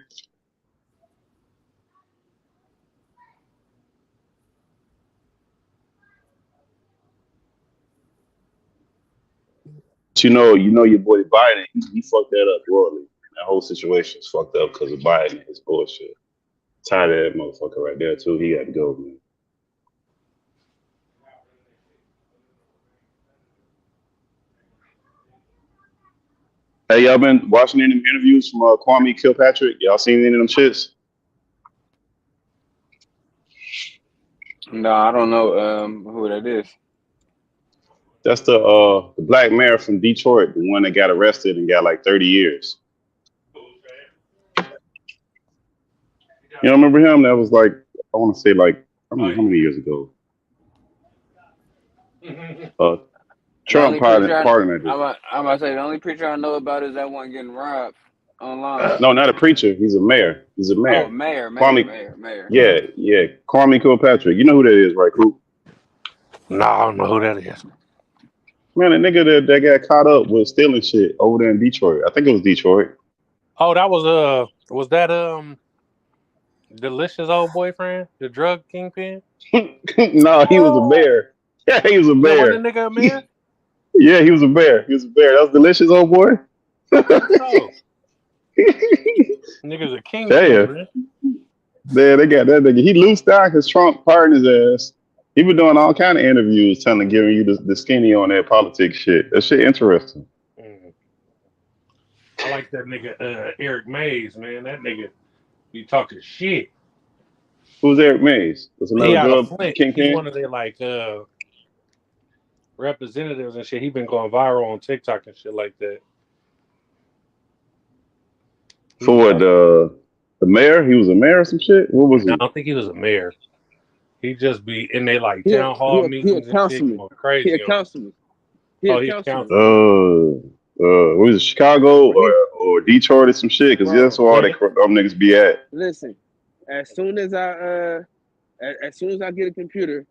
I: But you know your boy Biden, he fucked that up royally. That whole situation is fucked up because of Biden and his bullshit. Tired of that motherfucker right there too. He got to go, man. Hey, y'all been watching any of them interviews from Kwame Kilpatrick? Y'all seen any of them shits?
H: No, I don't know who that is.
I: That's the black mayor from Detroit, the one that got arrested and got like 30 years. You don't remember him? That was like, I want to say like, I don't know how many years ago. Trump pardoned.
H: I'm about to say the only preacher I know about is that one getting robbed online.
I: No, not a preacher. He's a mayor. He's a mayor.
H: Oh, mayor.
I: Yeah. Kwame Kilpatrick. You know who that is, right, Coop?
C: No, I don't know who that is.
I: Man, the nigga that got caught up with stealing shit over there in Detroit. I think it was Detroit.
C: Oh, that was that Delicious old boyfriend, the drug kingpin?
I: No, he was a mayor. Yeah, he was a mayor.
C: Was the nigga a mayor?
I: Yeah, he was a bear. That was Delicious, old boy.
C: Oh. Nigga's a king.
I: Man, they got that nigga. He loosed out because Trump pardoned his ass. He been doing all kind of interviews, giving you the skinny on that politics shit. That shit interesting.
C: I like that nigga Eric Mays, man. That nigga be talking shit.
I: Who's Eric Mays? That's another drug kingpin.
C: He's one of their representatives and shit. He been going viral on TikTok and shit like that.
I: For what, the mayor? He was a mayor or some shit? What was he?
C: I don't think he was a mayor. He just be in there like town hall meetings and shit going crazy.
B: He a councilman.
I: Was it Chicago or Detroit or some shit, because that's where all that dumb niggas be at.
B: Listen, as soon as I get a computer,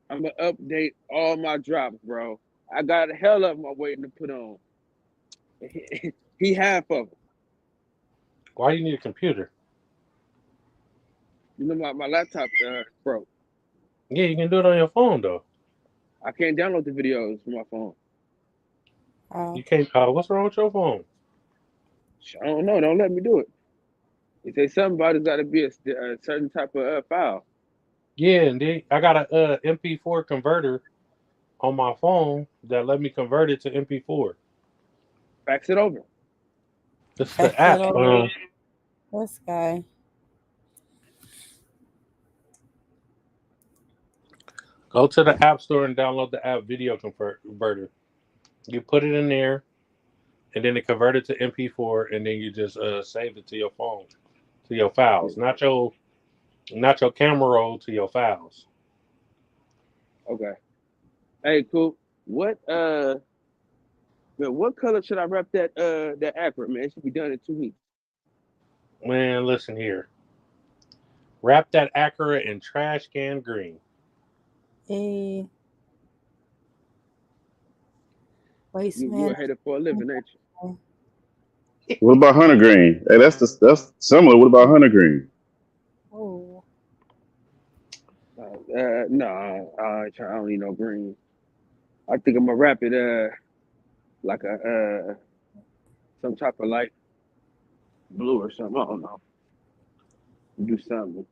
B: I'm gonna update all my drops, bro. I got a hell of them waiting to put on. He half of them.
C: Why do you need a computer?
B: You know, my laptop broke.
C: Yeah, you can do it on your phone though.
B: I can't download the videos from my phone.
C: You can't. What's wrong with your phone?
B: I don't know. Don't let me do it. They say something about it's got to be a certain type of file.
C: Yeah, and I got a MP4 converter on my phone that let me convert it to MP4.
B: Fax it over.
C: It's the app.
D: This guy.
C: Go to the App Store and download the app Video Converter. You put it in there, and then it converted to MP4, and then you just save it to your phone, to your files, not your camera roll, to your files.
B: Okay. Hey, cool. What man, what color should I wrap that Acura, man? It should be done in 2 weeks.
C: Man, listen here. Wrap that Acura in trash can green.
D: Hey. Waste
B: You
D: man.
B: a hater for a living, ain't you?
I: What about Hunter Green? Hey, that's similar. What about Hunter Green?
D: Oh.
B: No, I don't need no green. I think I'm gonna wrap it like a some type of light blue or something. I don't know. Do something.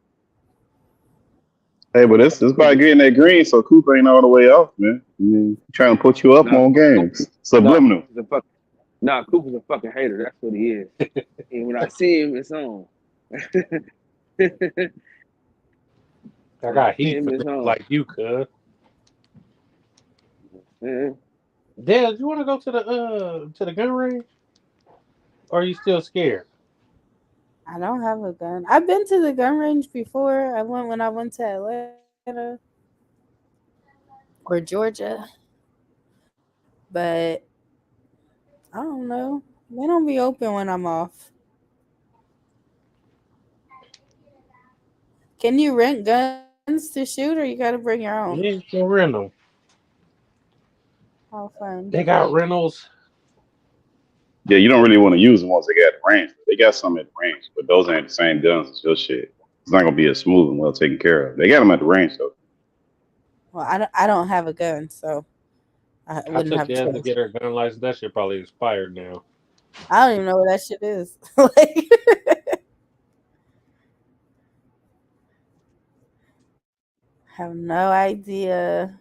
I: Hey, but it's about getting that green, so Coop ain't all the way off, man. I mean, trying to put you up on games. Subliminal.
B: Cooper's a fucking hater. That's what he is. And when I see him, it's on.
C: I got heat for like you, cuz. Dad, you want to go to the gun range? Or are you still scared?
D: I don't have a gun. I've been to the gun range before. I went when I went to Atlanta or Georgia. But I don't know. They don't be open when I'm off. Can you rent guns to shoot, or you got to bring your own?
C: Yeah, you can rent them.
D: How fun.
C: They got rentals.
I: Yeah, you don't really want to use them once they got the range. They got some at the range, but those ain't the same guns as your shit. It's not gonna be as smooth and well taken care of. They got them at the range though.
D: Well, I don't have a gun, so I wouldn't have
C: Dad to get her gun license. That shit probably expired now.
D: I don't even know what that shit is. Like, have no idea.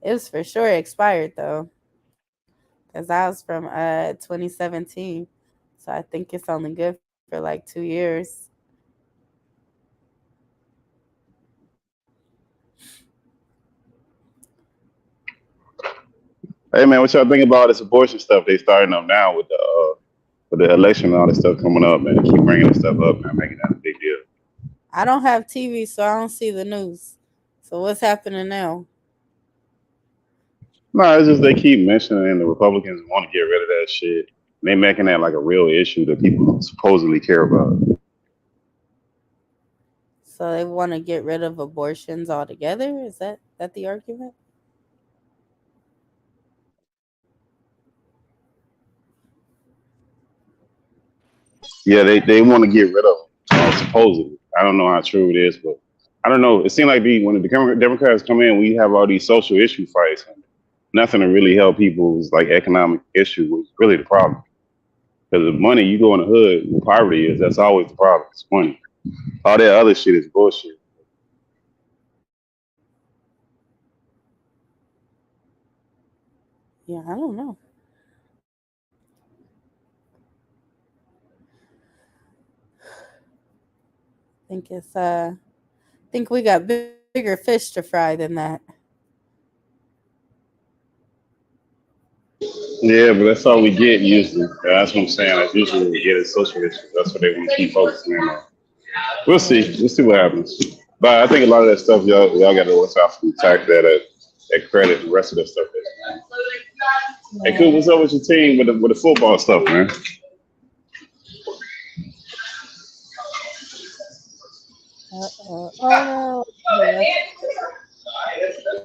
D: It was for sure expired though, because that was from 2017. So I think it's only good for like 2 years.
I: Hey man, what y'all think about this abortion stuff they starting up now with the election and all this stuff coming up, man? They keep bringing this stuff up and making that a big deal.
D: I don't have TV, so I don't see the news. So what's happening now?
I: No, it's just they keep mentioning the Republicans want to get rid of that shit. They making that like a real issue that people supposedly care about.
D: So they want to get rid of abortions altogether? Is that the argument?
I: Yeah, they want to get rid of them, supposedly. I don't know how true it is, but I don't know. It seemed like when the Democrats come in, we have all these social issue fights. And nothing to really help people's like economic issue was really the problem. Because the money you go in the hood, where poverty is, that's always the problem. It's money. All that other shit is bullshit.
D: Yeah, I don't know. I think we got bigger fish to fry than that.
I: Yeah, but that's all we get usually. That's what I'm saying. That's usually what we get is social issues. That's what they want to keep focusing on. We'll see. We'll see what happens. But I think a lot of that stuff, y'all got to watch out for the tax that credit and the rest of that stuff. Hey, cool. What's up with your team with the football stuff, man?
D: Oh no. Okay, that's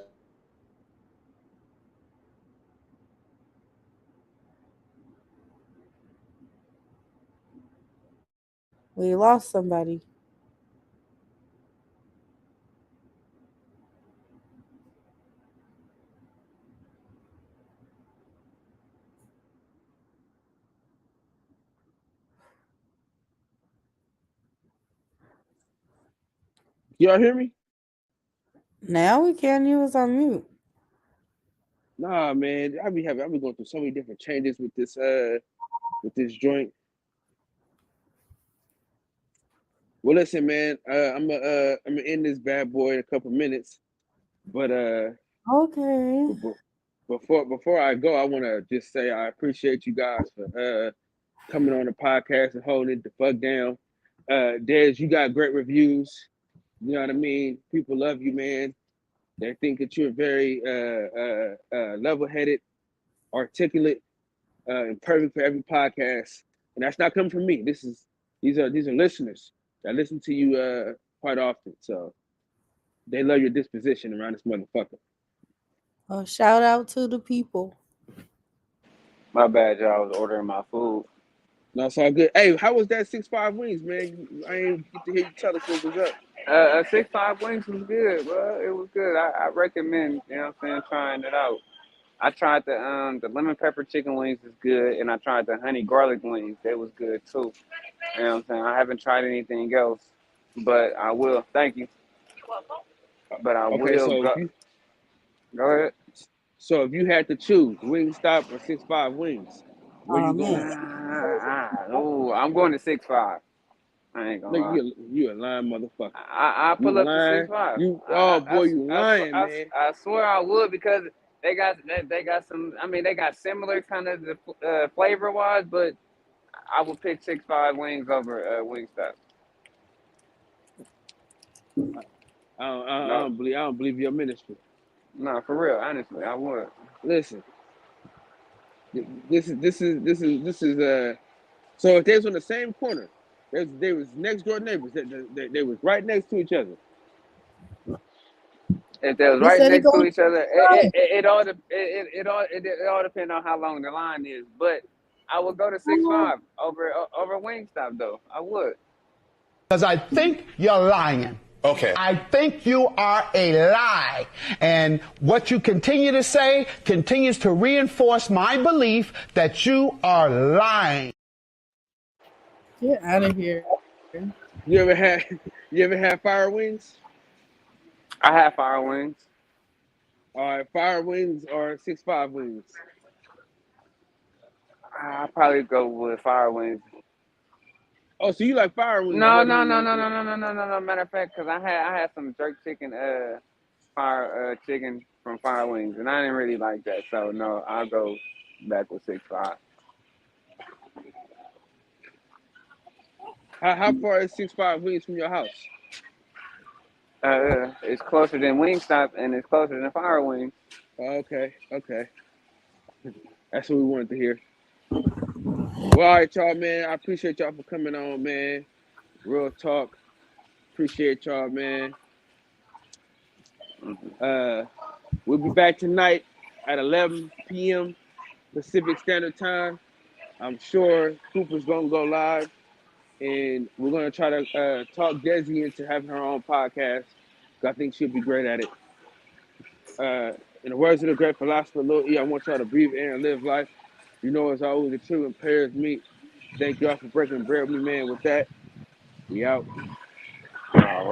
D: we lost somebody.
B: Y'all hear me?
D: Now we can. You was on mute.
B: Nah, man. I be going through so many different changes with this joint. Well, listen, man. I'm gonna end this bad boy in a couple minutes, but
D: Okay.
B: before I go, I want to just say I appreciate you guys for coming on the podcast and holding it the fuck down. Des, you got great reviews. You know what I mean? People love you, man. They think that you're very level-headed, articulate, and perfect for every podcast. And that's not coming from me. These are listeners that listen to you quite often. So they love your disposition around this motherfucker.
D: Oh, shout out to the people.
H: My bad, y'all. I was ordering my food.
B: No, it's all good. Hey, how was that 6-5 wings, man? I ain't get to hear you tell us what was up.
H: 6-5 wings was good, bro. It was good. I recommend, you know what I'm saying, trying it out. I tried the lemon pepper chicken wings is good, and I tried the honey garlic wings. They was good too. You know what I'm saying? I haven't tried anything else, but I will. Thank you. But I
B: Okay,
H: will
B: so
H: go ahead.
B: So if you had to choose Wingstop or 6-5 Wings, where you going?
H: I'm going to 6-5. I ain't gonna lie.
B: You a lying motherfucker.
H: I pull up to 6-5.
B: You lying, man.
H: I swear I would, because they got some. I mean, they got similar kind of flavor wise, but I would pick 6-5 wings over Wingstop.
B: I don't believe your ministry.
H: No, for real, honestly, I would.
B: Listen, this is so if they was on the same corner, they was next door neighbors. They was right next to each other.
H: If they was right next to each other, it all depends on how long the line is. But I would go to 6-5 over Wingstop though. I would.
J: Because I think you're lying.
K: Okay.
J: I think you are a lie. And what you continue to say continues to reinforce my belief that you are lying.
D: Get out of here.
B: You ever had fire wings?
H: I have fire wings.
B: All right, fire wings or 6-5 wings?
H: I'll probably go with fire wings.
B: Oh, so you like fire wings?
H: No. Matter of fact, because I had some jerk chicken, fire chicken from Fire Wings, and I didn't really like that. So no, I'll go back with 6-5.
B: How far is 6-5 wings from your house?
H: It's closer than Wingstop, and it's closer than Fire Wings.
B: Okay. That's what we wanted to hear. Well, all right, y'all, man. I appreciate y'all for coming on, man. Real talk. Appreciate y'all, man. We'll be back tonight at 11 p.m. Pacific Standard Time. I'm sure Cooper's gonna go live, and we're gonna try to talk Desi into having her own podcast. I think she'll be great at it. In the words of the great philosopher Lil E, I want y'all to breathe air and live life. You know, as always, the two and pairs meet. Thank y'all for breaking bread with me, man. With that, we out.
H: All right.